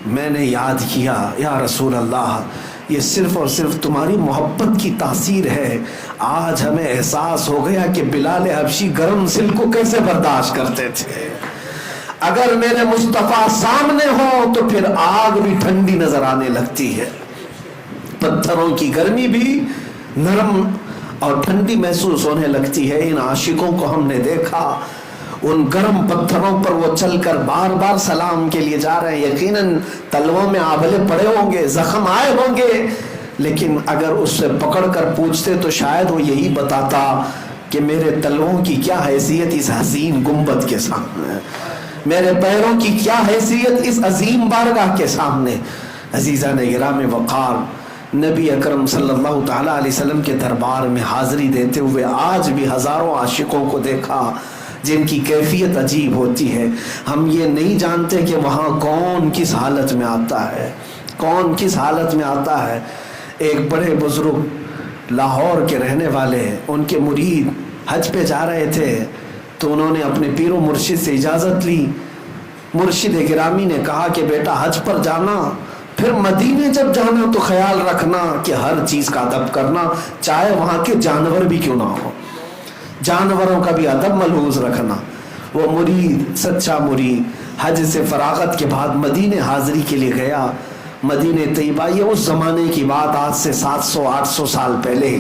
میں نے یاد کیا, یا رسول اللہ, یہ صرف اور صرف تمہاری محبت کی تاثیر ہے. آج ہمیں احساس ہو گیا کہ بلال حبشی گرم سل کو کیسے برداشت کرتے تھے. اگر میرے مصطفیٰ سامنے ہو تو پھر آگ بھی ٹھنڈی نظر آنے لگتی ہے, پتھروں کی گرمی بھی نرم اور ٹھنڈی محسوس ہونے لگتی ہے. ان عاشقوں کو ہم نے دیکھا, ان گرم پتھروں پر وہ چل کر بار بار سلام کے لیے جا رہے ہیں. یقیناً تلووں میں آبلے پڑے ہوں گے, زخم آئے ہوں گے, لیکن اگر اس سے پکڑ کر پوچھتے تو شاید وہ یہی بتاتا کہ میرے تلووں کی کیا حیثیت اس حسین گنبد کے سامنے, میرے پیروں کی کیا حیثیت اس عظیم بارگاہ کے سامنے. عزیزان گرام وقار, نبی اکرم صلی اللہ تعالیٰ علیہ وسلم کے دربار میں حاضری دیتے ہوئے آج بھی ہزاروں عاشقوں کو دیکھا جن کی کیفیت عجیب ہوتی ہے. ہم یہ نہیں جانتے کہ وہاں کون کس حالت میں آتا ہے. ایک بڑے بزرگ لاہور کے رہنے والے, ان کے مرید حج پہ جا رہے تھے تو انہوں نے اپنے پیر و مرشد سے اجازت لی. مرشد گرامی نے کہا کہ بیٹا حج پر جانا, پھر مدینے جب جانا تو خیال رکھنا کہ ہر چیز کا ادب کرنا, چاہے وہاں کے جانور بھی کیوں نہ ہو, جانوروں کا بھی ادب ملحوظ رکھنا. وہ مرید, سچا مرید, حج سے فراغت کے بعد مدینے حاضری کے لیے گیا. مدینہ طیبہ, یہ اس زمانے کی بات, آج سے 700-800 سال پہلے.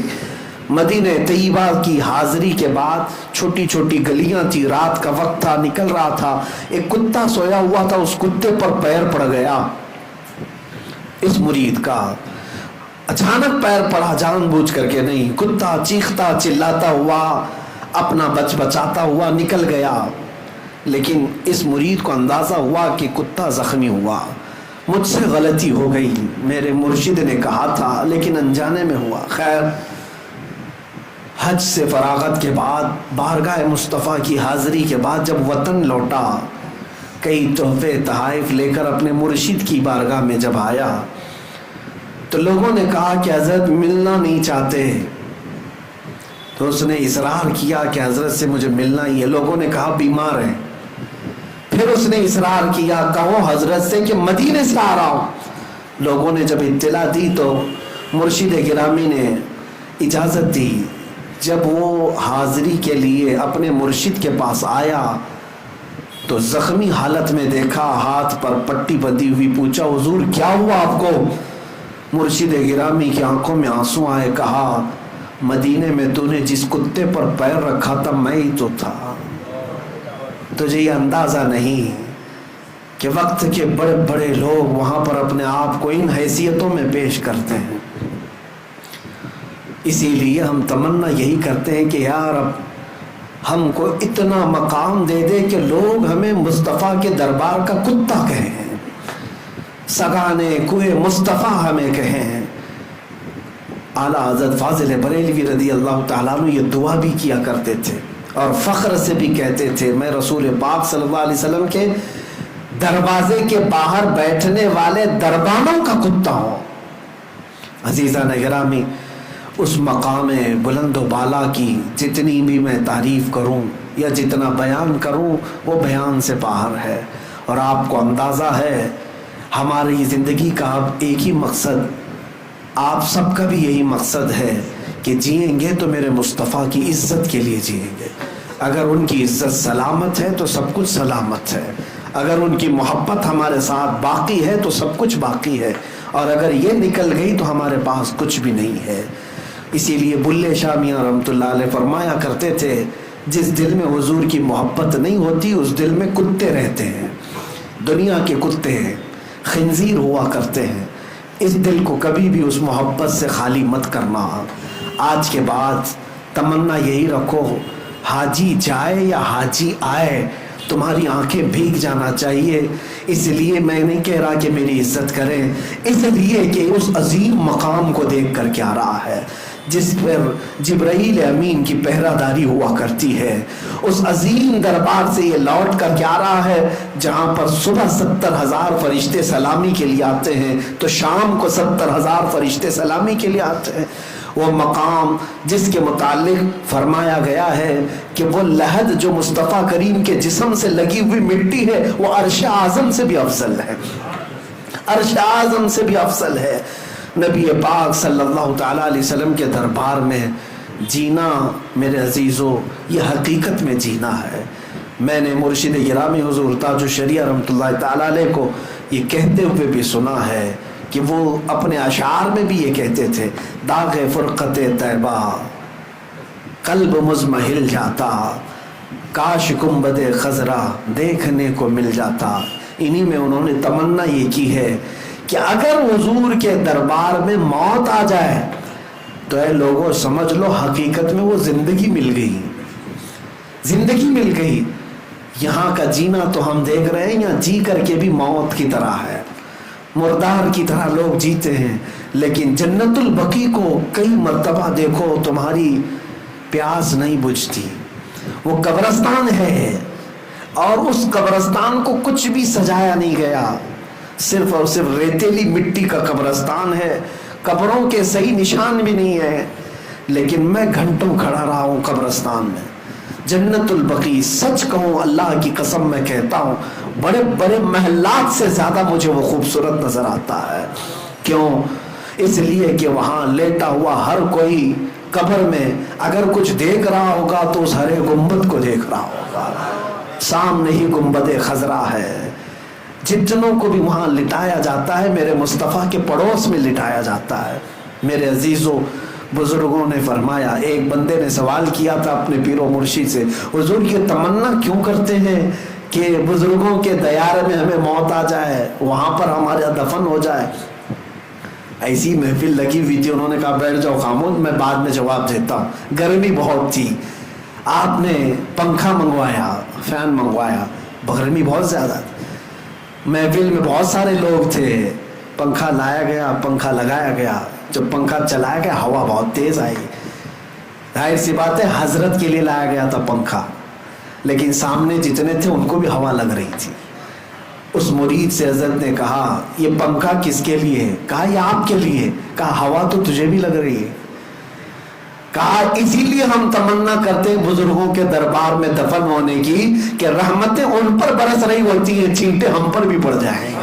مدینہ طیبہ کی حاضری کے بعد چھوٹی چھوٹی گلیاں تھی, رات کا وقت تھا, نکل رہا تھا, ایک کتا سویا ہوا تھا, اس کتے پر پیر پڑ گیا اس مرید کا. اچانک پیر پڑا, جان بوجھ کر کے نہیں, کتا چیختا چلاتا ہوا, اپنا بچاتا ہوا نکل گیا. لیکن اس مرید کو اندازہ ہوا کہ کتا زخمی ہوا, مجھ سے غلطی ہو گئی, میرے مرشد نے کہا تھا لیکن انجانے میں ہوا. خیر, حج سے فراغت کے بعد, بارگاہ مصطفیٰ کی حاضری کے بعد جب وطن لوٹا, کئی تحفے تحائف لے کر اپنے مرشد کی بارگاہ میں جب آیا تو لوگوں نے کہا کہ حضرت ملنا نہیں چاہتے. تو اس نے اصرار کیا کہ حضرت سے مجھے ملنا ہی ہے. لوگوں نے کہا بیمار ہیں. پھر اس نے اصرار کیا, کہو حضرت سے کہ مدینے سے آ رہا ہوں. لوگوں نے جب اطلاع دی تو مرشد گرامی نے اجازت دی. جب وہ حاضری کے لیے اپنے مرشد کے پاس آیا تو زخمی حالت میں دیکھا, ہاتھ پر پٹی بندھی ہوئی. پوچھا حضور کیا ہوا آپ کو؟ مرشد گرامی کی آنکھوں میں آنسو آئے. کہا مدینے میں تو نے جس کتے پر پیر رکھا تھا میں ہی تو تھا. تجھے یہ اندازہ نہیں کہ وقت کے بڑے بڑے لوگ وہاں پر اپنے آپ کو ان حیثیتوں میں پیش کرتے ہیں. اسی لیے ہم تمنا یہی کرتے ہیں کہ یا رب ہم کو اتنا مقام دے دے کہ لوگ ہمیں مصطفیٰ کے دربار کا کتا کہیں, سگانے کوئے مصطفیٰ ہمیں کہیں. اعلیٰ حضرت فاضل بریلوی رضی اللہ تعالیٰ عنہ یہ دعا بھی کیا کرتے تھے اور فخر سے بھی کہتے تھے, میں رسول پاک صلی اللہ علیہ وسلم کے دروازے کے باہر بیٹھنے والے دربانوں کا کتا ہوں. عزیزان گرامی, اس مقام بلند و بالا کی جتنی بھی میں تعریف کروں یا جتنا بیان کروں وہ بیان سے باہر ہے. اور آپ کو اندازہ ہے ہماری زندگی کا اب ایک ہی مقصد آپ سب کا بھی یہی مقصد ہے کہ جئیں گے تو میرے مصطفیٰ کی عزت کے لیے جئیں گے. اگر ان کی عزت سلامت ہے تو سب کچھ سلامت ہے. اگر ان کی محبت ہمارے ساتھ باقی ہے تو سب کچھ باقی ہے. اور اگر یہ نکل گئی تو ہمارے پاس کچھ بھی نہیں ہے. اسی لیے بلے شاہ میاں رحمۃ اللہ علیہ فرمایا کرتے تھے جس دل میں حضور کی محبت نہیں ہوتی اس دل میں کتے رہتے ہیں. دنیا کے کتے ہیں، خنزیر ہوا کرتے ہیں. اس دل کو کبھی بھی اس محبت سے خالی مت کرنا. آج کے بعد تمنا یہی رکھو، حاجی جائے یا حاجی آئے تمہاری آنکھیں بھیگ جانا چاہیے. اس لیے میں نہیں کہہ رہا کہ میری عزت کریں، اس لیے کہ اس عظیم مقام کو دیکھ کر کے آ رہا ہے جس پر جبرائیل امین کی پہرہ داری ہوا کرتی ہے. اس عظیم دربار سے یہ لوٹ کر کے آ رہا ہے جہاں پر صبح 70,000 فرشتے سلامی کے لیے آتے ہیں تو شام کو 70,000 فرشتے سلامی کے لیے آتے ہیں. وہ مقام جس کے متعلق فرمایا گیا ہے کہ وہ لحد جو مصطفیٰ کریم کے جسم سے لگی ہوئی مٹی ہے وہ عرش اعظم سے بھی افضل ہے. عرش اعظم سے بھی افضل ہے. نبی پاک صلی اللہ تعالیٰ علیہ وسلم کے دربار میں جینا میرے عزیزو یہ حقیقت میں جینا ہے. میں نے مرشد گرامی حضور تاج الشریعہ رحمۃ اللہ تعالیٰ علیہ کو یہ کہتے ہوئے بھی سنا ہے کہ وہ اپنے اشعار میں بھی یہ کہتے تھے، داغ فرقت طیبہ قلب مزمحل جاتا، کاش گنبد خضرا دیکھنے کو مل جاتا. انہی میں انہوں نے تمنا یہ کی ہے کہ اگر حضور کے دربار میں موت آ جائے تو اے لوگوں سمجھ لو حقیقت میں وہ زندگی مل گئی، زندگی مل گئی. یہاں کا جینا تو ہم دیکھ رہے ہیں، یہاں جی کر کے بھی موت کی طرح ہے، مردار کی طرح لوگ جیتے ہیں. لیکن جنت البقیع کو کئی مرتبہ دیکھو تمہاری پیاس نہیں بجھتی. وہ قبرستان ہے اور اس قبرستان کو کچھ بھی سجایا نہیں گیا، صرف اور صرف ریتیلی مٹی کا قبرستان ہے. قبروں کے صحیح نشان بھی نہیں ہے. لیکن میں گھنٹوں کھڑا رہا ہوں قبرستان میں. جنت البقیع سچ کہوں اللہ کی قسم میں کہتا ہوں بڑے بڑے محلات سے زیادہ مجھے وہ خوبصورت نظر آتا ہے. کیوں؟ اس لیے کہ وہاں لیٹا ہوا ہر کوئی قبر میں اگر کچھ دیکھ رہا ہوگا تو اس ہرے گنبد کو دیکھ رہا ہوگا. سامنے ہی گنبد خضرا ہے. جتنوں کو بھی وہاں لٹایا جاتا ہے میرے مصطفیٰ کے پڑوس میں لٹایا جاتا ہے. میرے عزیزوں بزرگوں نے فرمایا، ایک بندے نے سوال کیا تھا اپنے پیر و مرشد سے، حضور یہ تمنا کیوں کرتے ہیں کہ بزرگوں کے دیار میں ہمیں موت آ جائے، وہاں پر ہمارا دفن ہو جائے. ایسی محفل لگی ہوئی تھی، انہوں نے کہا بیٹھ جاؤ خاموش، میں بعد میں جواب دیتا ہوں. گرمی بہت تھی، آپ نے پنکھا منگوایا، فین منگوایا، گرمی بہت زیادہ تھی. محفل میں بہت سارے لوگ تھے، پنکھا لایا گیا، پنکھا لگایا گیا. جب پنکھا چلایا گیا ہوا بہت تیز آئی. ظاہر سی بات ہے حضرت کے لیے لایا گیا تھا پنکھا، لیکن سامنے جتنے تھے ان کو بھی ہوا لگ رہی تھی. اس مرید سے حضرت نے کہا یہ پنکھا کس کے لیے ہے؟ کہا یہ آپ کے لیے. کہا ہوا تو تجھے بھی لگ رہی ہے. کہا اسی لیے ہم تمنا کرتے ہیں بزرگوں کے دربار میں دفن ہونے کی کہ رحمتیں ان پر برس رہی ہوتی ہیں، چھینٹے ہم پر بھی پڑ جائیں.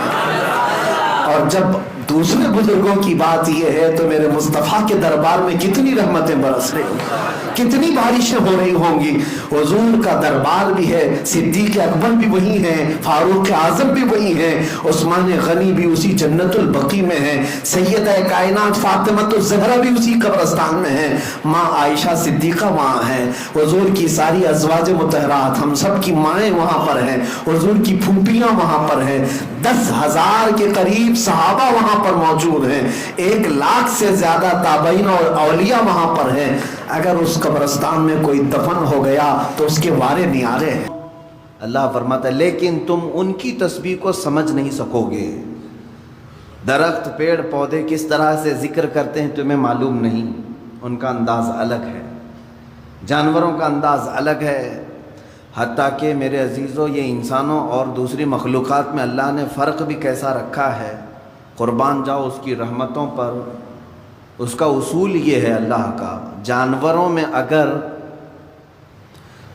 اور جب دوسرے بزرگوں کی بات یہ ہے تو میرے مصطفیٰ کے دربار میں کتنی رحمتیں برس رہی ہوں گی، کتنی بارشیں ہو رہی ہوں گی. حضور کا دربار بھی ہے، صدیق اکبر بھی وہی ہیں، فاروق اعظم بھی وہی ہیں، عثمان غنی بھی اسی جنت البقیع میں ہیں، سیدہ کائنات فاطمہ الزہرا بھی اسی قبرستان میں ہیں، ماں عائشہ صدیقہ وہاں ہیں، حضور کی ساری ازواج مطہرات ہم سب کی مائیں وہاں پر ہیں، حضور کی پھوپھیاں وہاں پر ہیں، 10,000 کے قریب صحابہ وہاں پر موجود ہیں، 1,00,000 سے زیادہ تابعین اور اولیاء وہاں پر ہیں. اگر اس قبرستان میں کوئی دفن ہو گیا تو اس کے وارے نیارے ہیں. اللہ فرماتا ہے لیکن تم ان کی تسبیح کو سمجھ نہیں سکو گے. درخت پیڑ پودے کس طرح سے ذکر کرتے ہیں تمہیں معلوم نہیں، ان کا انداز الگ ہے، جانوروں کا انداز الگ ہے. حتیٰ کہ میرے عزیزو یہ انسانوں اور دوسری مخلوقات میں اللہ نے فرق بھی کیسا رکھا ہے. قربان جاؤ اس کی رحمتوں پر. اس کا اصول یہ ہے اللہ کا، جانوروں میں اگر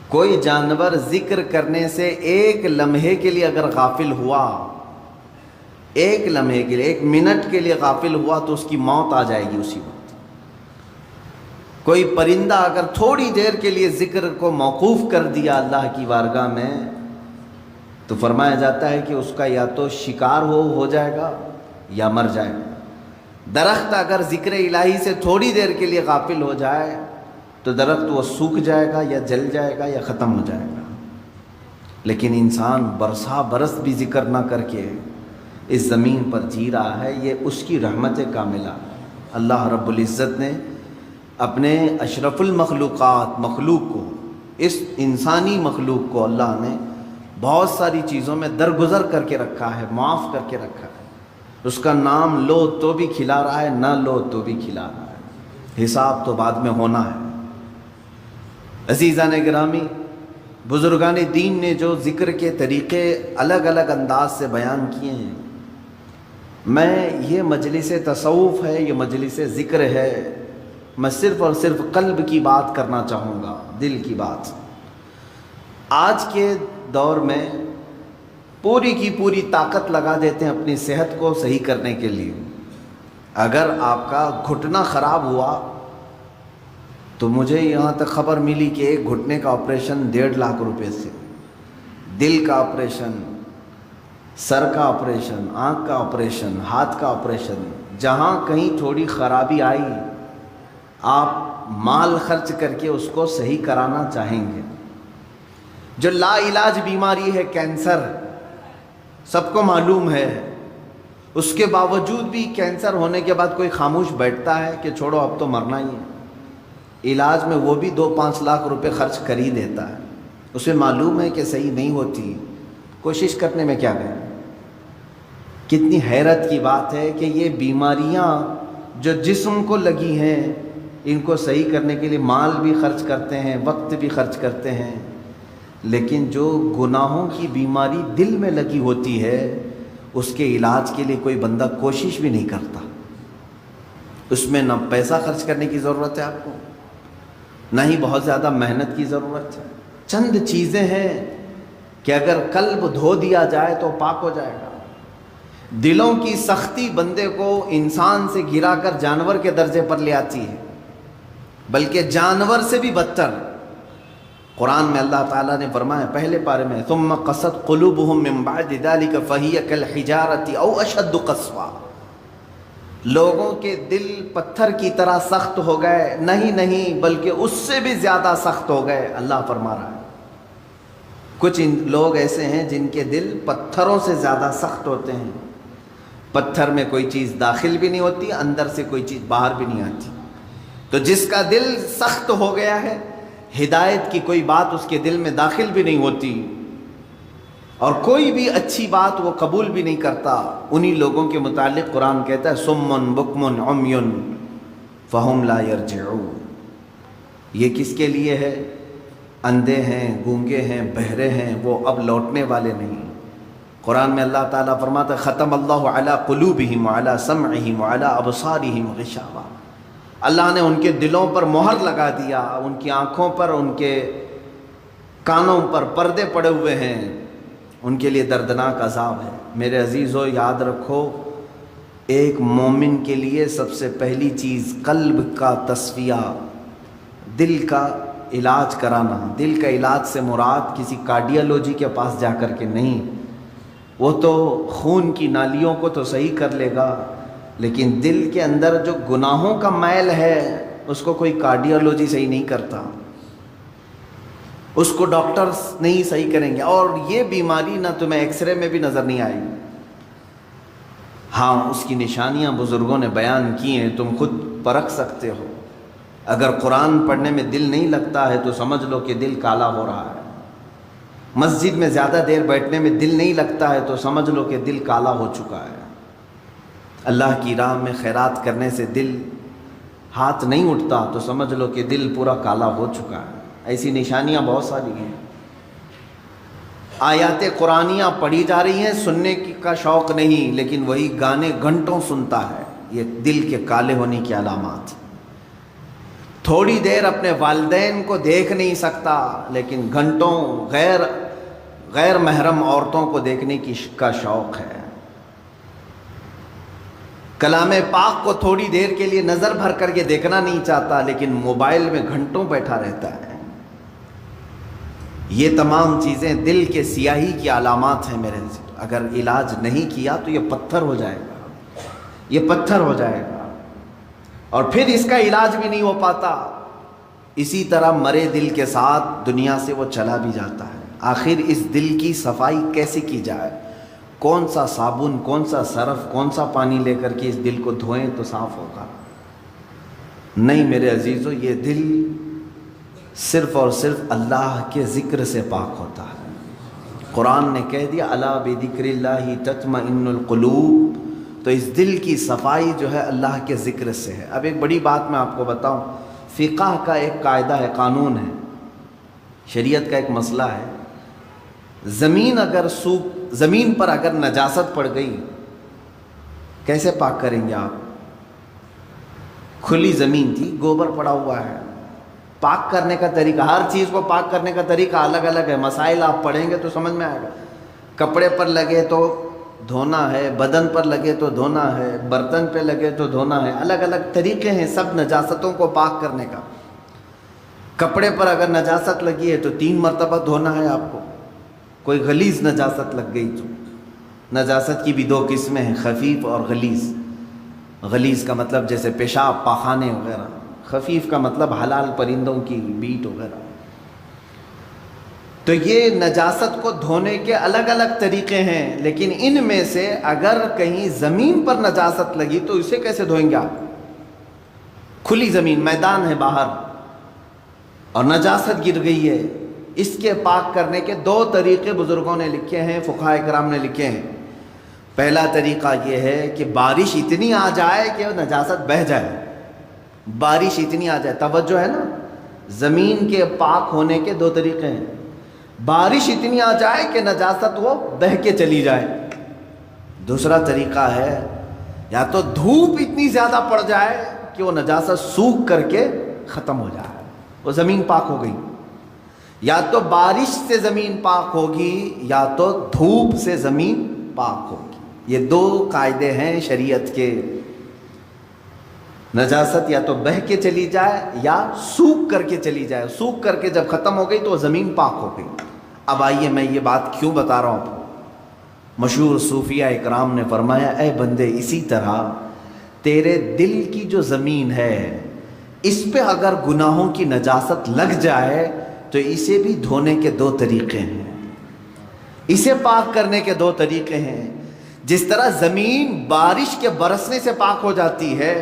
کوئی جانور ذکر کرنے سے ایک لمحے کے لیے اگر غافل ہوا ایک لمحے کے لیے، ایک منٹ کے لیے غافل ہوا تو اس کی موت آ جائے گی اسی وقت۔ کوئی پرندہ اگر تھوڑی دیر کے لیے ذکر کو موقوف کر دیا اللہ کی بارگاہ میں تو فرمایا جاتا ہے کہ اس کا یا تو شکار ہو جائے گا یا مر جائے گا۔ درخت اگر ذکر الہی سے تھوڑی دیر کے لیے غافل ہو جائے تو درخت وہ سوکھ جائے گا یا جل جائے گا یا ختم ہو جائے گا۔ لیکن انسان برسا برس بھی ذکر نہ کر کے اس زمین پر جی رہا ہے، یہ اس کی رحمت کاملہ۔ اللہ رب العزت نے اپنے اشرف المخلوقات مخلوق کو، اس انسانی مخلوق کو اللہ نے بہت ساری چیزوں میں درگزر کر کے رکھا ہے، معاف کر کے رکھا ہے۔ اس کا نام لو تو بھی کھلا رہا ہے، نہ لو تو بھی کھلا رہا ہے، حساب تو بعد میں ہونا ہے۔ عزیزان گرامی، بزرگان دین نے جو ذکر کے طریقے الگ الگ انداز سے بیان کیے ہیں، میں یہ مجلس تصوف ہے، یہ مجلس ذکر ہے، میں صرف اور صرف قلب کی بات کرنا چاہوں گا، دل کی بات۔ آج کے دور میں پوری کی پوری طاقت لگا دیتے ہیں اپنی صحت کو صحیح کرنے کے لیے۔ اگر آپ کا گھٹنا خراب ہوا تو مجھے یہاں تک خبر ملی کہ ایک گھٹنے کا آپریشن 1.5 لاکھ روپے سے، دل کا آپریشن، سر کا آپریشن، آنکھ کا آپریشن، ہاتھ کا آپریشن، جہاں کہیں تھوڑی خرابی آئی آپ مال خرچ کر کے اس کو صحیح کرانا چاہیں گے۔ جو لا علاج بیماری ہے کینسر، سب کو معلوم ہے، اس کے باوجود بھی کینسر ہونے کے بعد کوئی خاموش بیٹھتا ہے کہ چھوڑو اب تو مرنا ہی ہے؟ علاج میں وہ بھی 2-5 لاکھ روپے خرچ کر ہی دیتا ہے، اسے معلوم ہے کہ صحیح نہیں ہوتی، کوشش کرنے میں کیا گئے۔ کتنی حیرت کی بات ہے کہ یہ بیماریاں جو جسم کو لگی ہیں، ان کو صحیح کرنے کے لیے مال بھی خرچ کرتے ہیں، وقت بھی خرچ کرتے ہیں، لیکن جو گناہوں کی بیماری دل میں لگی ہوتی ہے اس کے علاج کے لیے کوئی بندہ کوشش بھی نہیں کرتا۔ اس میں نہ پیسہ خرچ کرنے کی ضرورت ہے آپ کو، نہ ہی بہت زیادہ محنت کی ضرورت ہے۔ چند چیزیں ہیں کہ اگر قلب دھو دیا جائے تو پاک ہو جائے گا۔ دلوں کی سختی بندے کو انسان سے گرا کر جانور کے درجے پر لے آتی ہے، بلکہ جانور سے بھی بدتر۔ قرآن میں اللہ تعالیٰ نے فرمایا پہلے پارے میں، ثم قست قلوبهم من بعد ذلك فهي كالحجارة او اشد قسوة، لوگوں کے دل پتھر کی طرح سخت ہو گئے، نہیں بلکہ اس سے بھی زیادہ سخت ہو گئے۔ اللہ فرما رہا ہے کچھ لوگ ایسے ہیں جن کے دل پتھروں سے زیادہ سخت ہوتے ہیں، پتھر میں کوئی چیز داخل بھی نہیں ہوتی، اندر سے کوئی چیز باہر بھی نہیں آتی۔ تو جس کا دل سخت ہو گیا ہے، ہدایت کی کوئی بات اس کے دل میں داخل بھی نہیں ہوتی اور کوئی بھی اچھی بات وہ قبول بھی نہیں کرتا، انہی لوگوں کے متعلق قرآن کہتا ہے صم بکم عمی فہم لا یرجعون۔ یہ کس کے لیے ہے؟ اندھے ہیں، گونگے ہیں، بہرے ہیں، وہ اب لوٹنے والے نہیں۔ قرآن میں اللہ تعالیٰ فرماتا ہے ختم اللہ علی قلوبہم وعلی سمعہم وعلی ابصارہم غشاوہ، اللہ نے ان کے دلوں پر مہر لگا دیا، ان کی آنکھوں پر، ان کے کانوں پر پردے پڑے ہوئے ہیں، ان کے لیے دردناک عذاب ہے۔ میرے عزیزو یاد رکھو، ایک مومن کے لیے سب سے پہلی چیز قلب کا تصفیہ، دل کا علاج کرانا۔ دل کا علاج سے مراد کسی کارڈیالوجی کے پاس جا کر کے نہیں، وہ تو خون کی نالیوں کو تو صحیح کر لے گا، لیکن دل کے اندر جو گناہوں کا میل ہے اس کو کوئی کارڈیالوجی صحیح نہیں کرتا، اس کو ڈاکٹرز نہیں صحیح کریں گے۔ اور یہ بیماری نہ تمہیں ایکس رے میں بھی نظر نہیں آئے گی، ہاں اس کی نشانیاں بزرگوں نے بیان کی ہیں، تم خود پرکھ سکتے ہو۔ اگر قرآن پڑھنے میں دل نہیں لگتا ہے تو سمجھ لو کہ دل کالا ہو رہا ہے، مسجد میں زیادہ دیر بیٹھنے میں دل نہیں لگتا ہے تو سمجھ لو کہ دل کالا ہو چکا ہے، اللہ کی راہ میں خیرات کرنے سے دل ہاتھ نہیں اٹھتا تو سمجھ لو کہ دل پورا کالا ہو چکا ہے۔ ایسی نشانیاں بہت ساری ہیں۔ آیات قرآنیاں پڑھی جا رہی ہیں، سننے کا شوق نہیں، لیکن وہی گانے گھنٹوں سنتا ہے، یہ دل کے کالے ہونے کی علامات۔ تھوڑی دیر اپنے والدین کو دیکھ نہیں سکتا، لیکن گھنٹوں غیر محرم عورتوں کو دیکھنے کا شوق ہے۔ کلام پاک کو تھوڑی دیر کے لیے نظر بھر کر کے دیکھنا نہیں چاہتا، لیکن موبائل میں گھنٹوں بیٹھا رہتا ہے۔ یہ تمام چیزیں دل کے سیاہی کی علامات ہیں میرے عزیز۔ اگر علاج نہیں کیا تو یہ پتھر ہو جائے گا، یہ پتھر ہو جائے گا، اور پھر اس کا علاج بھی نہیں ہو پاتا۔ اسی طرح مرے دل کے ساتھ دنیا سے وہ چلا بھی جاتا ہے۔ آخر اس دل کی صفائی کیسے کی جائے؟ کون سا صابن، کون سا سرف، کون سا پانی لے کر کے اس دل کو دھوئیں تو صاف ہوگا؟ نہیں میرے عزیزو، یہ دل صرف اور صرف اللہ کے ذکر سے پاک ہوتا ہے۔ قرآن نے کہہ دیا الا بذکر اللہ تطمئن القلوب، تو اس دل کی صفائی جو ہے اللہ کے ذکر سے ہے۔ اب ایک بڑی بات میں آپ کو بتاؤں، فقہ کا ایک قاعدہ ہے، قانون ہے، شریعت کا ایک مسئلہ ہے۔ زمین پر اگر نجاست پڑ گئی، کیسے پاک کریں گے آپ؟ کھلی زمین تھی، گوبر پڑا ہوا ہے، پاک کرنے کا طریقہ، ہر چیز کو پاک کرنے کا طریقہ الگ الگ ہے۔ مسائل آپ پڑھیں گے تو سمجھ میں آئے گا۔ کپڑے پر لگے تو دھونا ہے، بدن پر لگے تو دھونا ہے، برتن پہ لگے تو دھونا ہے، الگ الگ طریقے ہیں سب نجاستوں کو پاک کرنے کا۔ کپڑے پر اگر نجاست لگی ہے تو 3 مرتبہ دھونا ہے آپ کو۔ کوئی غلیظ نجاست لگ گئی تو، نجاست کی بھی 2 قسمیں ہیں، خفیف اور غلیظ۔ غلیظ کا مطلب جیسے پیشاب، پاخانے وغیرہ، خفیف کا مطلب حلال پرندوں کی بیٹ وغیرہ۔ تو یہ نجاست کو دھونے کے الگ الگ طریقے ہیں، لیکن ان میں سے اگر کہیں زمین پر نجاست لگی تو اسے کیسے دھوئیں گے آپ؟ کھلی زمین، میدان ہے باہر، اور نجاست گر گئی ہے، اس کے پاک کرنے کے 2 طریقے بزرگوں نے لکھے ہیں، فقہاء کرام نے لکھے ہیں۔ پہلا طریقہ یہ ہے کہ بارش اتنی آ جائے کہ نجاست بہہ جائے، بارش اتنی آ جائے، توجہ ہے نا، زمین کے پاک ہونے کے 2 طریقے ہیں۔ بارش اتنی آ جائے کہ نجاست وہ بہہ کے چلی جائے۔ دوسرا طریقہ ہے یا تو دھوپ اتنی زیادہ پڑ جائے کہ وہ نجاست سوکھ کر کے ختم ہو جائے، وہ زمین پاک ہو گئی۔ یا تو بارش سے زمین پاک ہوگی یا تو دھوپ سے زمین پاک ہوگی۔ یہ 2 قاعدے ہیں شریعت کے۔ نجاست یا تو بہہ کے چلی جائے یا سوکھ کر کے چلی جائے، سوکھ کر کے جب ختم ہو گئی تو زمین پاک ہو گئی۔ اب آئیے میں یہ بات کیوں بتا رہا ہوں۔ مشہور صوفیہ اکرام نے فرمایا، اے بندے، اسی طرح تیرے دل کی جو زمین ہے اس پہ اگر گناہوں کی نجاست لگ جائے تو اسے بھی دھونے کے 2 طریقے ہیں، اسے پاک کرنے کے 2 طریقے ہیں۔ جس طرح زمین بارش کے برسنے سے پاک ہو جاتی ہے،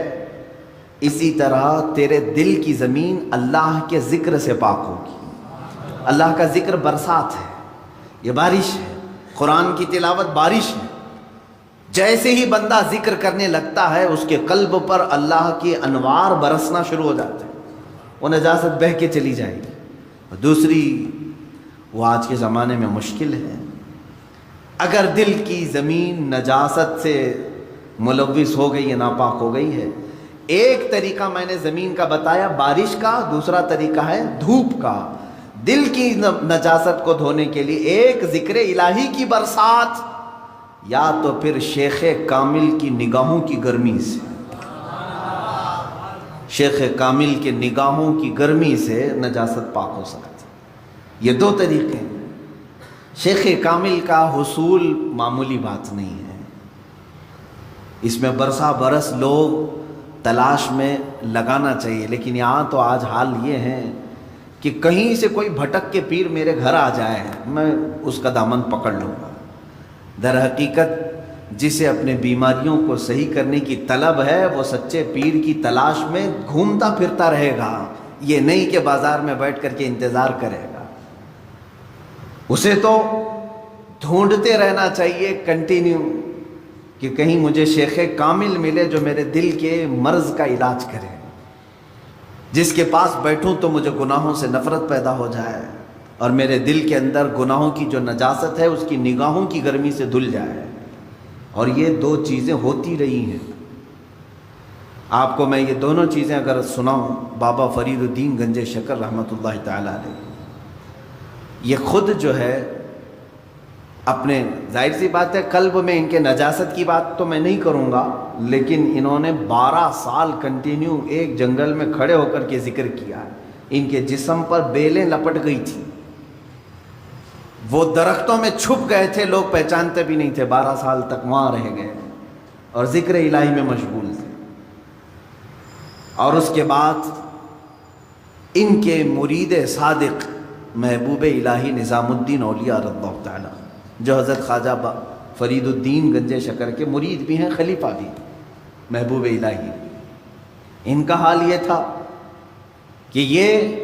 اسی طرح تیرے دل کی زمین اللہ کے ذکر سے پاک ہوگی۔ اللہ کا ذکر برسات ہے، یہ بارش ہے، قرآن کی تلاوت بارش ہے۔ جیسے ہی بندہ ذکر کرنے لگتا ہے اس کے قلب پر اللہ کی انوار برسنا شروع ہو جاتے ہیں، وہ نجاست بہہ کے چلی جائے گی۔ اور دوسری، وہ آج کے زمانے میں مشکل ہے، اگر دل کی زمین نجاست سے ملوث ہو گئی ہے، ناپاک ہو گئی ہے، ایک طریقہ میں نے زمین کا بتایا بارش کا، دوسرا طریقہ ہے دھوپ کا۔ دل کی نجاست کو دھونے کے لیے ایک ذکر الہی کی برسات، یا تو پھر شیخ کامل کی نگاہوں کی گرمی سے، شیخ کامل کے نگاہوں کی گرمی سے نجاست پاک ہو سکتی ہے۔ یہ 2 طریقے ہیں۔ شیخ کامل کا حصول معمولی بات نہیں ہے، اس میں برسا برس لوگ تلاش میں لگانا چاہیے، لیکن یہاں تو آج حال یہ ہے کہ کہیں سے کوئی بھٹک کے پیر میرے گھر آ جائے میں اس کا دامن پکڑ لوں گا۔ در حقیقت جسے اپنے بیماریوں کو صحیح کرنے کی طلب ہے وہ سچے پیر کی تلاش میں گھومتا پھرتا رہے گا، یہ نہیں کہ بازار میں بیٹھ کر کے انتظار کرے گا۔ اسے تو ڈھونڈتے رہنا چاہیے کنٹینیو کہ کہیں مجھے شیخ کامل ملے جو میرے دل کے مرض کا علاج کرے، جس کے پاس بیٹھوں تو مجھے گناہوں سے نفرت پیدا ہو جائے اور میرے دل کے اندر گناہوں کی جو نجاست ہے اس کی نگاہوں کی گرمی سے دھل جائے۔ اور یہ 2 چیزیں ہوتی رہی ہیں۔ آپ کو میں یہ دونوں چیزیں اگر سناؤں، بابا فرید الدین گنج شکر رحمۃ اللہ تعالی علیہ، یہ خود جو ہے اپنے ظاہر سی بات ہے قلب میں ان کے نجاست کی بات تو میں نہیں کروں گا، لیکن انہوں نے 12 سال کنٹینیو ایک جنگل میں کھڑے ہو کر کے ذکر کیا ہے، ان کے جسم پر بیلیں لپٹ گئی تھی، وہ درختوں میں چھپ گئے تھے، لوگ پہچانتے بھی نہیں تھے، 12 سال تک وہاں رہ گئے اور ذکر الہی میں مشغول تھے۔ اور اس کے بعد ان کے مرید صادق محبوب الہی نظام الدین اولیاء رضی اللہ تعالیٰ، جو حضرت خواجہ فرید الدین گنج شکر کے مرید بھی ہیں، خلیفہ بھی محبوب الہی، ان کا حال یہ تھا کہ یہ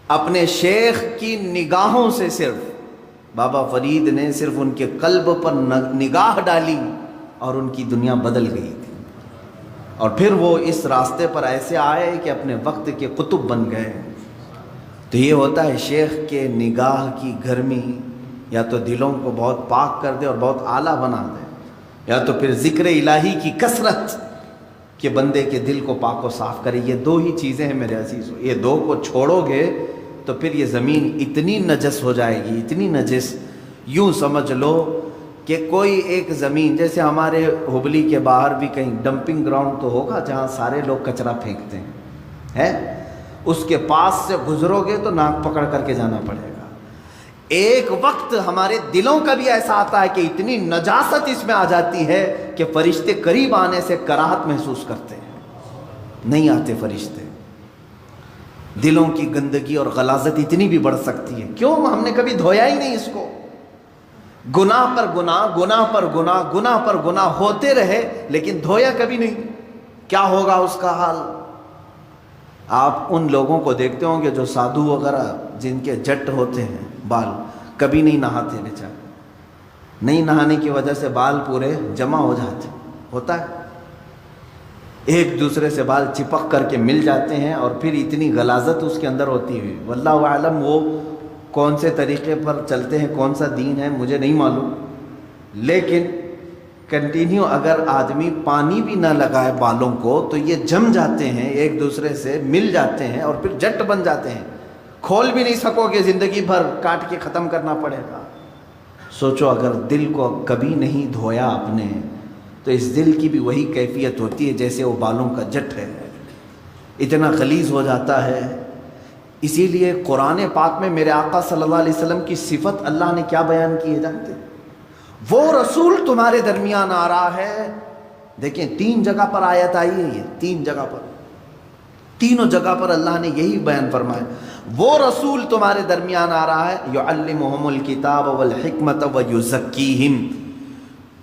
اپنے شیخ کی نگاہوں سے، صرف بابا فرید نے صرف ان کے قلب پر نگاہ ڈالی اور ان کی دنیا بدل گئی تھی، اور پھر وہ اس راستے پر ایسے آئے کہ اپنے وقت کے قطب بن گئے۔ تو یہ ہوتا ہے شیخ کے نگاہ کی گرمی یا تو دلوں کو بہت پاک کر دے اور بہت اعلیٰ بنا دے، یا تو پھر ذکر الہی کی کثرت کہ بندے کے دل کو پاک و صاف کرے۔ یہ دو ہی چیزیں ہیں میرے عزیزو، یہ دو کو چھوڑو گے تو پھر یہ زمین اتنی نجس ہو جائے گی، اتنی نجس، یوں سمجھ لو کہ کوئی ایک زمین، جیسے ہمارے ہبلی کے باہر بھی کہیں ڈمپنگ گراؤنڈ تو ہوگا جہاں سارے لوگ کچرا پھینکتے ہیں، اس کے پاس سے گزرو گے تو ناک پکڑ کر کے جانا پڑے گا۔ ایک وقت ہمارے دلوں کا بھی ایسا آتا ہے کہ اتنی نجاست اس میں آ جاتی ہے کہ فرشتے قریب آنے سے کراہت محسوس کرتے ہیں، نہیں آتے فرشتے۔ دلوں کی گندگی اور غلاظت اتنی بھی بڑھ سکتی ہے، کیوں؟ ہم نے کبھی دھویا ہی نہیں اس کو، گناہ پر گناہ، گناہ پر گناہ، گناہ پر گناہ ہوتے رہے لیکن دھویا کبھی نہیں۔ کیا ہوگا اس کا حال؟ آپ ان لوگوں کو دیکھتے ہوں گے جو سادھو وغیرہ جن کے جٹ ہوتے ہیں بال، کبھی نہیں نہاتے بیچارے، نہیں نہانے کی وجہ سے بال پورے جمع ہو جاتے، ہوتا ہے، ایک دوسرے سے بال چپک کر کے مل جاتے ہیں، اور پھر اتنی غلاظت اس کے اندر ہوتی ہے، واللہ اعلم وہ کون سے طریقے پر چلتے ہیں، کون سا دین ہے مجھے نہیں معلوم، لیکن کنٹینیو اگر آدمی پانی بھی نہ لگائے بالوں کو تو یہ جم جاتے ہیں، ایک دوسرے سے مل جاتے ہیں اور پھر جٹ بن جاتے ہیں، کھول بھی نہیں سکو گے، زندگی بھر کاٹ کے ختم کرنا پڑے گا۔ سوچو اگر دل کو کبھی نہیں دھویا آپ نے تو اس دل کی بھی وہی کیفیت ہوتی ہے جیسے وہ بالوں کا جٹ ہے، اتنا غلیظ ہو جاتا ہے۔ اسی لیے قرآن پاک میں میرے آقا صلی اللہ علیہ وسلم کی صفت اللہ نے کیا بیان کی ہے جانتے ہیں؟ وہ رسول تمہارے درمیان آ رہا ہے، دیکھیں 3 جگہ پر آیت آئی ہے، یہ 3 جگہ پر، تینوں جگہ پر اللہ نے یہی بیان فرمایا، وہ رسول تمہارے درمیان آ رہا ہے، یعلمہم الکتاب والحکمت ویزکیہم،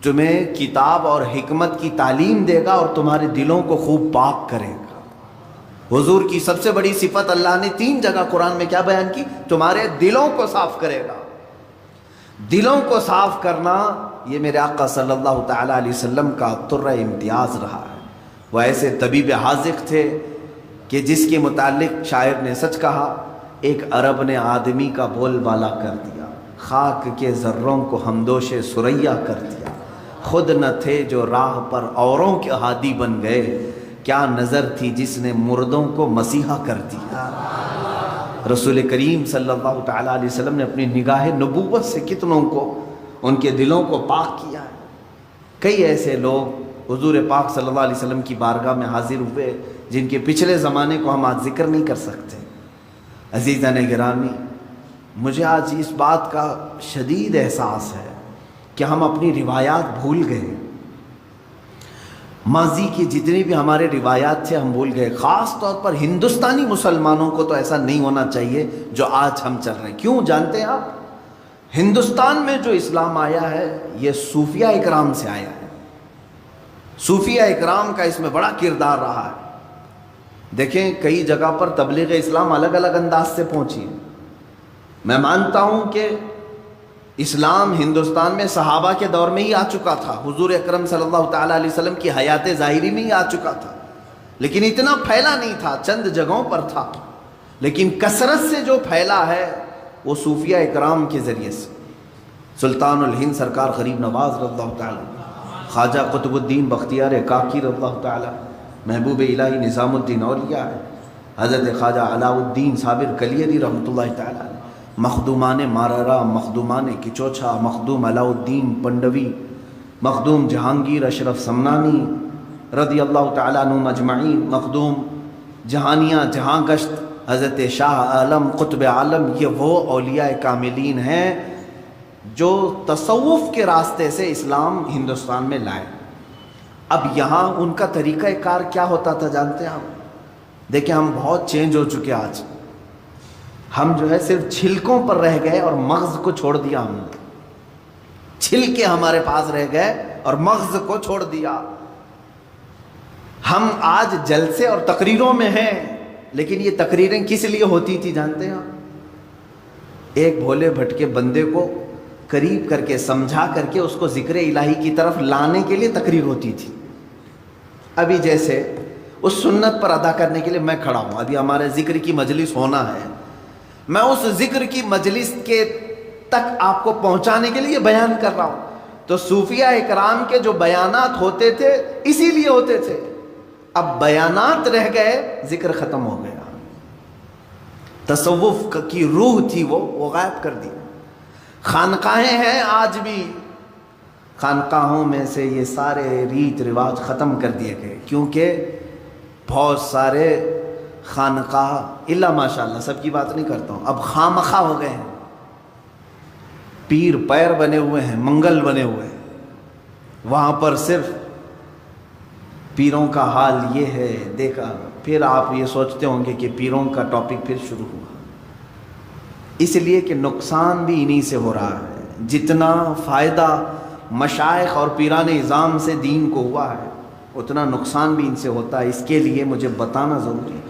تمہیں کتاب اور حکمت کی تعلیم دے گا اور تمہارے دلوں کو خوب پاک کرے گا۔ حضور کی سب سے بڑی صفت اللہ نے 3 جگہ قرآن میں کیا بیان کی؟ تمہارے دلوں کو صاف کرے گا۔ دلوں کو صاف کرنا یہ میرے آقا صلی اللہ تعالیٰ علیہ وسلم کا طرہ امتیاز رہا ہے۔ وہ ایسے طبیب حاذق تھے کہ جس کے متعلق شاعر نے سچ کہا، ایک عرب نے آدمی کا بول بالا کر دیا، خاک کے ذروں کو ہمدوش سریا کر دیا، خود نہ تھے جو راہ پر اوروں کے ہادی بن گئے، کیا نظر تھی جس نے مردوں کو مسیحا کر دیا۔ رسول کریم صلی اللہ تعالیٰ علیہ وسلم نے اپنی نگاہ نبوت سے کتنوں کو، ان کے دلوں کو پاک کیا ہے۔ کئی ایسے لوگ حضور پاک صلی اللہ علیہ وسلم کی بارگاہ میں حاضر ہوئے جن کے پچھلے زمانے کو ہم آج ذکر نہیں کر سکتے۔ عزیزان گرامی، مجھے آج اس بات کا شدید احساس ہے کہ ہم اپنی روایات بھول گئے، ماضی کی جتنی بھی ہمارے روایات تھے ہم بھول گئے۔ خاص طور پر ہندوستانی مسلمانوں کو تو ایسا نہیں ہونا چاہیے جو آج ہم چل رہے ہیں۔ کیوں جانتے ہیں آپ؟ ہندوستان میں جو اسلام آیا ہے یہ صوفیہ اکرام سے آیا ہے، صوفیہ اکرام کا اس میں بڑا کردار رہا ہے۔ دیکھیں کئی جگہ پر تبلیغ اسلام الگ الگ انداز سے پہنچی ہے۔ میں مانتا ہوں کہ اسلام ہندوستان میں صحابہ کے دور میں ہی آ چکا تھا، حضور اکرم صلی اللہ تعالیٰ علیہ وسلم کی حیات ظاہری میں ہی آ چکا تھا، لیکن اتنا پھیلا نہیں تھا، چند جگہوں پر تھا، لیکن کثرت سے جو پھیلا ہے وہ صوفیہ اکرام کے ذریعے سے۔ سلطان الہند سرکار غریب نواز رضی اللہ تعالیٰ، خواجہ قطب الدین بختیار کاکی رضی اللہ تعالیٰ، محبوب الہی نظام الدین اولیاء، حضرت خواجہ علاء الدین صابر کلیری رحمۃ اللہ تعالیٰ، مخدومان ماررا، مخدومان کچوچھا، مخدوم علاء الدین پنڈوی، مخدوم جہانگیر اشرف سمنانی رضی اللہ تعالیٰ عنہم اجمعین، مخدوم جہانیاں جہاں گشت حضرت شاہ عالم قطب عالم، یہ وہ اولیاء کاملین ہیں جو تصوف کے راستے سے اسلام ہندوستان میں لائے۔ اب یہاں ان کا طریقہ کار کیا ہوتا تھا جانتے ہیں آپ؟ دیکھیں ہم بہت چینج ہو چکے آج، ہم جو ہے صرف چھلکوں پر رہ گئے اور مغز کو چھوڑ دیا ہم نے، چھلکے ہمارے پاس رہ گئے اور مغز کو چھوڑ دیا۔ ہم آج جلسے اور تقریروں میں ہیں، لیکن یہ تقریریں کس لیے ہوتی تھی جانتے ہیں آپ؟ ایک بھولے بھٹکے بندے کو قریب کر کے سمجھا کر کے اس کو ذکر الہی کی طرف لانے کے لیے تقریر ہوتی تھی۔ ابھی جیسے اس سنت پر ادا کرنے کے لیے میں کھڑا ہوں، ابھی ہمارے ذکر کی مجلس ہونا ہے، میں اس ذکر کی مجلس کے تک آپ کو پہنچانے کے لیے بیان کر رہا ہوں۔ تو صوفیہ اکرام کے جو بیانات ہوتے تھے اسی لیے ہوتے تھے، اب بیانات رہ گئے، ذکر ختم ہو گیا، تصوف کی روح تھی وہ غائب کر دی۔ خانقاہیں ہیں آج بھی، خانقاہوں میں سے یہ سارے ریت رواج ختم کر دیے گئے، کیونکہ بہت سارے خانقاہ الا ماشاءاللہ، سب کی بات نہیں کرتا ہوں، اب خامخواہ ہو گئے ہیں، پیر پیر بنے ہوئے ہیں، منگل بنے ہوئے ہیں، وہاں پر صرف پیروں کا حال یہ ہے دیکھا۔ پھر آپ یہ سوچتے ہوں گے کہ پیروں کا ٹاپک پھر شروع ہوا، اس لیے کہ نقصان بھی انہی سے ہو رہا ہے۔ جتنا فائدہ مشائخ اور پیران اعظام سے دین کو ہوا ہے، اتنا نقصان بھی ان سے ہوتا ہے۔ اس کے لیے مجھے بتانا ضروری ہے،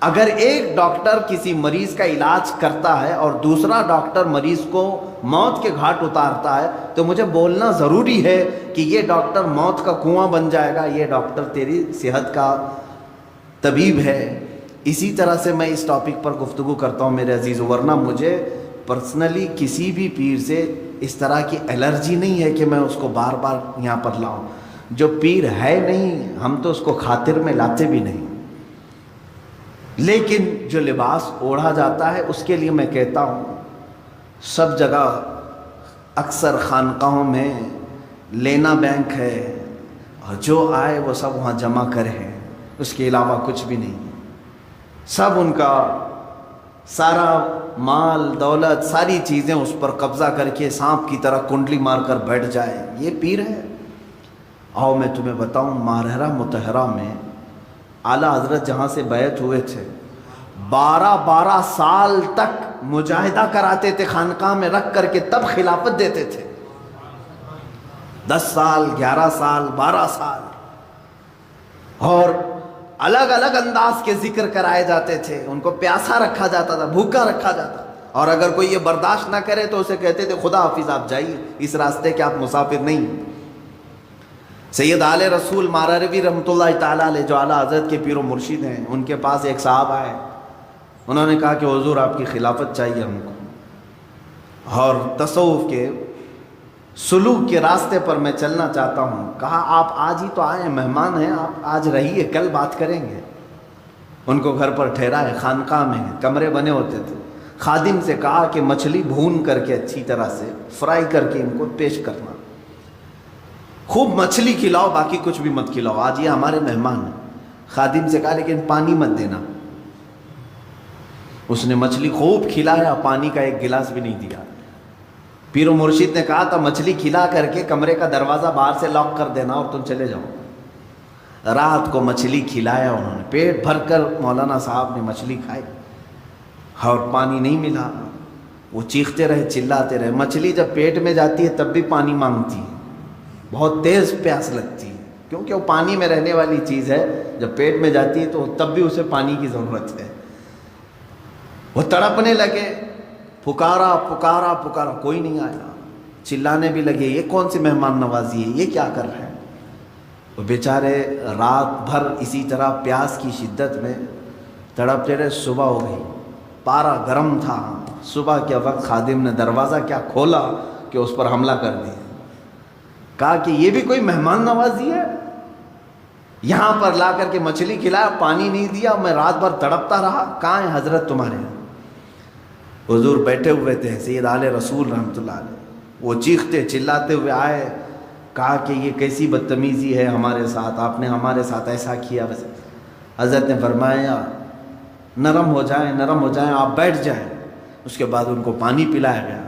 اگر ایک ڈاکٹر کسی مریض کا علاج کرتا ہے اور دوسرا ڈاکٹر مریض کو موت کے گھاٹ اتارتا ہے، تو مجھے بولنا ضروری ہے کہ یہ ڈاکٹر موت کا کنواں بن جائے گا، یہ ڈاکٹر تیری صحت کا طبیب ہے۔ اسی طرح سے میں اس ٹاپک پر گفتگو کرتا ہوں میرے عزیز، ورنہ مجھے پرسنلی کسی بھی پیر سے اس طرح کی الرجی نہیں ہے کہ میں اس کو بار بار یہاں پر لاؤں۔ جو پیر ہے نہیں، ہم تو اس کو خاطر میں لاتے بھی نہیں، لیکن جو لباس اوڑھا جاتا ہے اس کے لیے میں کہتا ہوں، سب جگہ اکثر خانقاہوں میں لینا بینک ہے، اور جو آئے وہ سب وہاں جمع کرے ہیں، اس کے علاوہ کچھ بھی نہیں۔ سب ان کا سارا مال دولت ساری چیزیں اس پر قبضہ کر کے سانپ کی طرح کنڈلی مار کر بیٹھ جائے، یہ پیر ہے۔ آؤ میں تمہیں بتاؤں، مارہرہ متحرہ میں اعلیٰ حضرت جہاں سے بیعت ہوئے تھے، 12 سال تک مجاہدہ کراتے تھے خانقاہ میں رکھ کر کے، تب خلافت دیتے تھے۔ 10 سال 11 سال 12 سال، اور الگ الگ انداز کے ذکر کرائے جاتے تھے، ان کو پیاسا رکھا جاتا تھا، بھوکا رکھا جاتا، اور اگر کوئی یہ برداشت نہ کرے تو اسے کہتے تھے خدا حافظ، آپ جائیے، اس راستے کے آپ مسافر نہیں۔ سید آل رسول ماراروی رحمۃ اللہ تعالیٰ علیہ، جو اعلیٰ حضرت کے پیر و مرشد ہیں، ان کے پاس ایک صاحب آئے، انہوں نے کہا کہ حضور آپ کی خلافت چاہیے ہم کو، اور تصوف کے سلوک کے راستے پر میں چلنا چاہتا ہوں۔ کہا آپ آج ہی تو آئے ہیں، مہمان ہیں، آپ آج رہیے، کل بات کریں گے۔ ان کو گھر پر ٹھہرائے، خانقاہ میں کمرے بنے ہوتے تھے، خادم سے کہا کہ مچھلی بھون کر کے اچھی طرح سے فرائی کر کے ان کو پیش کرنا، خوب مچھلی کھلاؤ، باقی کچھ بھی مت کھلاؤ، آج یہ ہمارے مہمان ہیں۔ خادم سے کہا لیکن پانی مت دینا۔ اس نے مچھلی خوب کھلایا، پانی کا ایک گلاس بھی نہیں دیا۔ پیر و مرشد نے کہا تھا مچھلی کھلا کر کے کمرے کا دروازہ باہر سے لاک کر دینا اور تم چلے جاؤ۔ رات کو مچھلی کھلایا انہوں نے، پیٹ بھر کر مولانا صاحب نے مچھلی کھائی، اور پانی نہیں ملا۔ وہ چیختے رہے، چلاتے رہے۔ مچھلی جب پیٹ میں جاتی ہے تب بھی پانی مانگتی ہے، بہت تیز پیاس لگتی ہے، کیونکہ وہ پانی میں رہنے والی چیز ہے، جب پیٹ میں جاتی ہے تو تب بھی اسے پانی کی ضرورت ہے۔ وہ تڑپنے لگے، پکارا پکارا پکارا، کوئی نہیں آیا۔ چلانے بھی لگے، یہ کون سی مہمان نوازی ہے، یہ کیا کر رہے ہیں؟ وہ بیچارے رات بھر اسی طرح پیاس کی شدت میں تڑپتے رہے۔ صبح ہو گئی، پارا گرم تھا، صبح کے وقت خادم نے دروازہ کیا کھولا کہ اس پر حملہ کر دیا۔ کہا کہ یہ بھی کوئی مہمان نوازی ہے، یہاں پر لا کر کے مچھلی کھلایا، پانی نہیں دیا، میں رات بھر تڑپتا رہا، کہاں ہے حضرت تمہارے؟ حضور بیٹھے ہوئے تھے، سید آل رسول رحمۃ اللہ علیہ، وہ چیختے چلاتے ہوئے آئے، کہا کہ یہ کیسی بدتمیزی ہے ہمارے ساتھ، آپ نے ہمارے ساتھ ایسا کیا۔ بس حضرت نے فرمایا نرم ہو جائیں، آپ بیٹھ جائیں۔ اس کے بعد ان کو پانی پلایا گیا،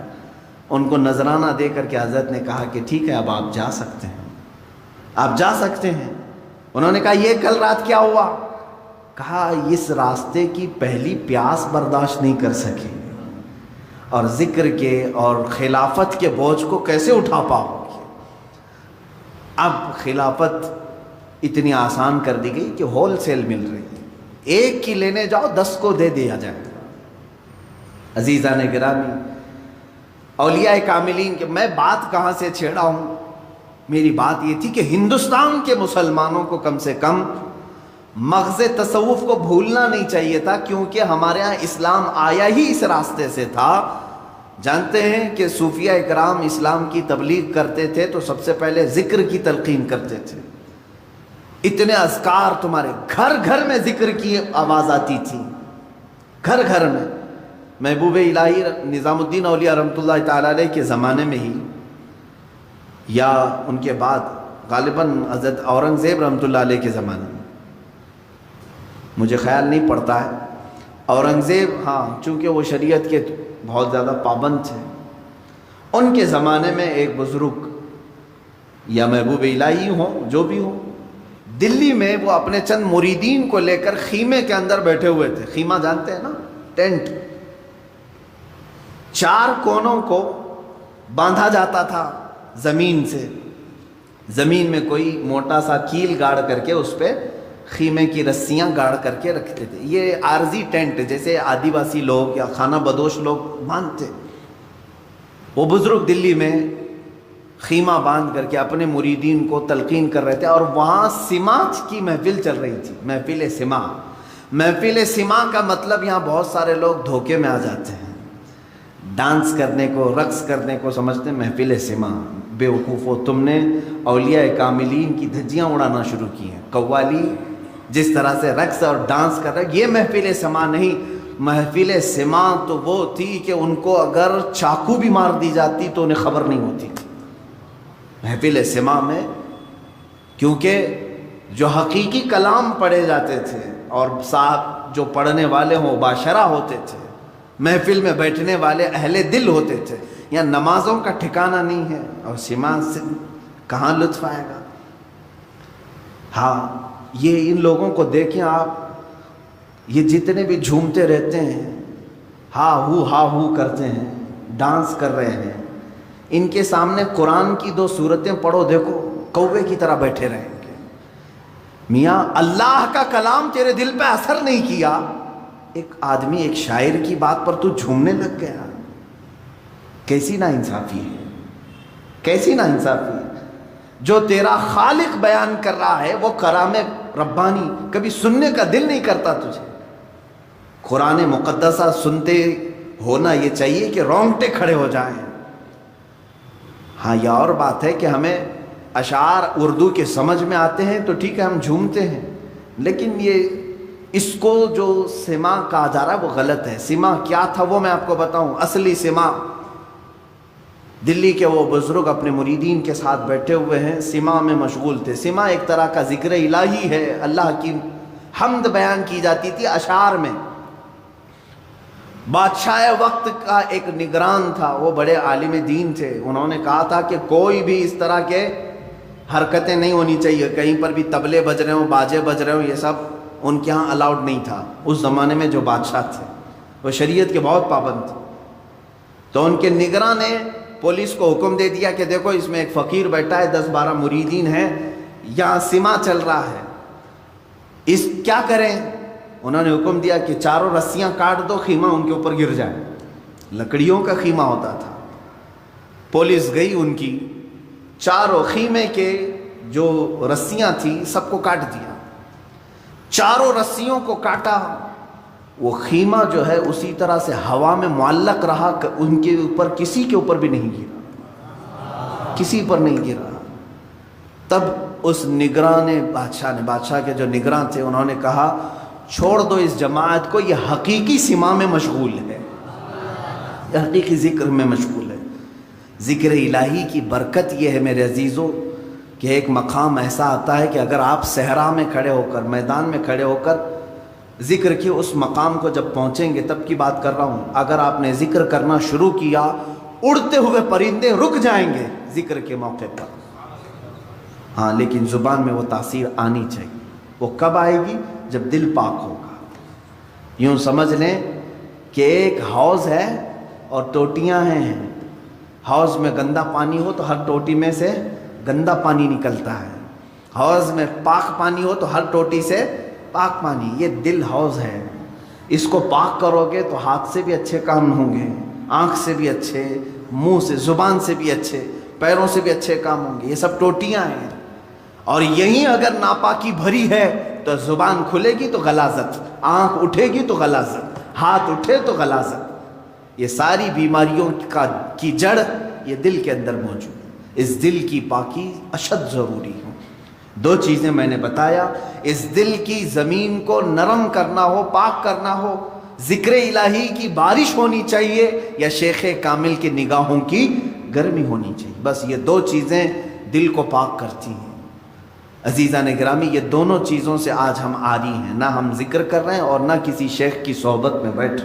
ان کو نذرانہ دے کر کے حضرت نے کہا کہ ٹھیک ہے اب آپ جا سکتے ہیں، آپ جا سکتے ہیں۔ انہوں نے کہا یہ کل رات کیا ہوا؟ کہا اس راستے کی پہلی پیاس برداشت نہیں کر سکے، اور ذکر کے اور خلافت کے بوجھ کو کیسے اٹھا پاؤ گے؟ اب خلافت اتنی آسان کر دی گئی کہ ہول سیل مل رہی ہے، ایک کی لینے جاؤ 10 کو دے دیا جائے۔ عزیزان گرامی، اولیاء کاملین کہ میں بات کہاں سے چھیڑا ہوں، میری بات یہ تھی کہ ہندوستان کے مسلمانوں کو کم سے کم مغز تصوف کو بھولنا نہیں چاہیے تھا، کیونکہ ہمارے ہاں اسلام آیا ہی اس راستے سے تھا۔ جانتے ہیں کہ صوفیہ اکرام اسلام کی تبلیغ کرتے تھے تو سب سے پہلے ذکر کی تلقین کرتے تھے۔ اتنے اذکار تمہارے گھر گھر میں ذکر کی آواز آتی تھی، گھر گھر میں۔ محبوب الہی نظام الدین اولیاء رحمۃ اللہ تعالی علیہ کے زمانے میں ہی یا ان کے بعد غالباً حضرت اورنگزیب رحمۃ اللہ علیہ کے زمانے میں، مجھے خیال نہیں پڑتا ہے، اورنگزیب ہاں چونکہ وہ شریعت کے بہت زیادہ پابند تھے، ان کے زمانے میں ایک بزرگ یا محبوب الہی ہوں جو بھی ہوں، دلی میں وہ اپنے چند مریدین کو لے کر خیمے کے اندر بیٹھے ہوئے تھے۔ خیمہ جانتے ہیں نا، ٹینٹ، 4 کونوں کو باندھا جاتا تھا زمین سے، زمین میں کوئی موٹا سا کیل گاڑ کر کے اس پہ خیمے کی رسیاں گاڑ کر کے رکھتے تھے۔ یہ عارضی ٹینٹ جیسے آدیواسی لوگ یا خانہ بدوش لوگ باندھتے، وہ بزرگ دلی میں خیمہ باندھ کر کے اپنے مریدین کو تلقین کر رہے تھے، اور وہاں سماع کی محفل چل رہی تھی، محفل سماع۔ محفل سماع کا مطلب یہاں بہت سارے لوگ دھوکے میں آ جاتے ہیں، ڈانس کرنے کو، رقص کرنے کو سمجھتے ہیں محفل سماع۔ بے وقوفو، تم نے اولیاء کاملین کی دھجیاں اڑانا شروع کی ہیں۔ قوالی جس طرح سے رقص اور ڈانس کر رہے، یہ محفل سماع نہیں۔ محفل سماع تو وہ تھی کہ ان کو اگر چاقو بھی مار دی جاتی تو انہیں خبر نہیں ہوتی۔ محفل سماع میں کیونکہ جو حقیقی کلام پڑھے جاتے تھے اور صاحب جو پڑھنے والے ہوں باشرہ ہوتے تھے، محفل میں بیٹھنے والے اہل دل ہوتے تھے، یا نمازوں کا ٹھکانہ نہیں ہے، اور سماع سے کہاں لطف آئے گا۔ ہاں یہ ان لوگوں کو دیکھیں آپ، یہ جتنے بھی جھومتے رہتے ہیں، ہا ہو کرتے ہیں، ڈانس کر رہے ہیں، ان کے سامنے قرآن کی 2 سورتیں پڑھو، دیکھو کوے کی طرح بیٹھے رہیں گے۔ میاں اللہ کا کلام تیرے دل پہ اثر نہیں کیا، ایک آدمی ایک شاعر کی بات پر تو جھومنے لگ گیا، کیسی نا انصافی ہے، کیسی نا انصافی ہے۔ جو تیرا خالق بیان کر رہا ہے وہ کلام ربانی کبھی سننے کا دل نہیں کرتا تجھے۔ قرآن مقدسہ سنتے ہونا یہ چاہیے کہ رونگٹے کھڑے ہو جائیں۔ ہاں یہ اور بات ہے کہ ہمیں اشعار اردو کے سمجھ میں آتے ہیں تو ٹھیک ہے ہم جھومتے ہیں، لیکن یہ اس کو جو سماع کہا جا رہا ہے وہ غلط ہے۔ سماع کیا تھا وہ میں آپ کو بتاؤں۔ اصلی سماع، دلی کے وہ بزرگ اپنے مریدین کے ساتھ بیٹھے ہوئے ہیں، سماع میں مشغول تھے۔ سماع ایک طرح کا ذکر الہی ہے، اللہ کی حمد بیان کی جاتی تھی اشعار میں۔ بادشاہ وقت کا ایک نگران تھا، وہ بڑے عالم دین تھے، انہوں نے کہا تھا کہ کوئی بھی اس طرح کے حرکتیں نہیں ہونی چاہیے، کہیں پر بھی طبلے بج رہے ہوں، باجے بج رہے ہوں، یہ سب ان کے ہاں الاؤڈ نہیں تھا۔ اس زمانے میں جو بادشاہ تھے وہ شریعت کے بہت پابند تھے، تو ان کے نگراں نے پولیس کو حکم دے دیا کہ دیکھو اس میں ایک فقیر بیٹھا ہے، 10-12 مریدین ہیں، یہاں سماع چل رہا ہے، اس کیا کریں؟ انہوں نے حکم دیا کہ 4 رسیاں کاٹ دو، خیمہ ان کے اوپر گر جائے۔ لکڑیوں کا خیمہ ہوتا تھا۔ پولیس گئی، ان کی 4 خیمے کے جو رسیاں تھیں سب کو کاٹ دیا۔ 4 رسیوں کو کاٹا، وہ خیمہ جو ہے اسی طرح سے ہوا میں معلق رہا، ان کے اوپر کسی کے اوپر بھی نہیں گرا، کسی پر نہیں گرا۔ تب اس نگراں نے بادشاہ کے جو نگراں تھے انہوں نے کہا چھوڑ دو اس جماعت کو، یہ حقیقی سماع میں مشغول ہے، حقیقی ذکر میں مشغول ہے۔ ذکر الہی کی برکت یہ ہے میرے عزیزوں کہ ایک مقام ایسا آتا ہے کہ اگر آپ صحرا میں کھڑے ہو کر، میدان میں کھڑے ہو کر ذکر کے اس مقام کو جب پہنچیں گے، تب کی بات کر رہا ہوں، اگر آپ نے ذکر کرنا شروع کیا، اڑتے ہوئے پرندے رک جائیں گے ذکر کے موقع پر۔ ہاں لیکن زبان میں وہ تاثیر آنی چاہیے۔ وہ کب آئے گی؟ جب دل پاک ہوگا۔ یوں سمجھ لیں کہ ایک حوض ہے اور ٹوٹیاں ہیں۔ حوض میں گندا پانی ہو تو ہر ٹوٹی میں سے گندا پانی نکلتا ہے، حوض میں پاک پانی ہو تو ہر ٹوٹی سے پاک پانی۔ یہ دل حوض ہے، اس کو پاک کرو گے تو ہاتھ سے بھی اچھے کام ہوں گے، آنکھ سے بھی اچھے، منہ سے، زبان سے بھی اچھے، پیروں سے بھی اچھے کام ہوں گے۔ یہ سب ٹوٹیاں ہیں، اور یہیں اگر ناپاکی بھری ہے تو زبان کھلے گی تو غلاظت، آنکھ اٹھے گی تو غلاظت، ہاتھ اٹھے تو غلاظت۔ یہ ساری بیماریوں کی جڑ یہ دل کے اندر موجود ہے۔ اس دل کی پاکی اشد ضروری ہے۔ دو چیزیں میں نے بتایا، اس دل کی زمین کو نرم کرنا ہو، پاک کرنا ہو، ذکر الہی کی بارش ہونی چاہیے یا شیخ کامل کی نگاہوں کی گرمی ہونی چاہیے۔ بس یہ دو چیزیں دل کو پاک کرتی ہیں۔ عزیزان گرامی، یہ دونوں چیزوں سے آج ہم عاری ہیں، نہ ہم ذکر کر رہے ہیں اور نہ کسی شیخ کی صحبت میں بیٹھ رہے ہیں۔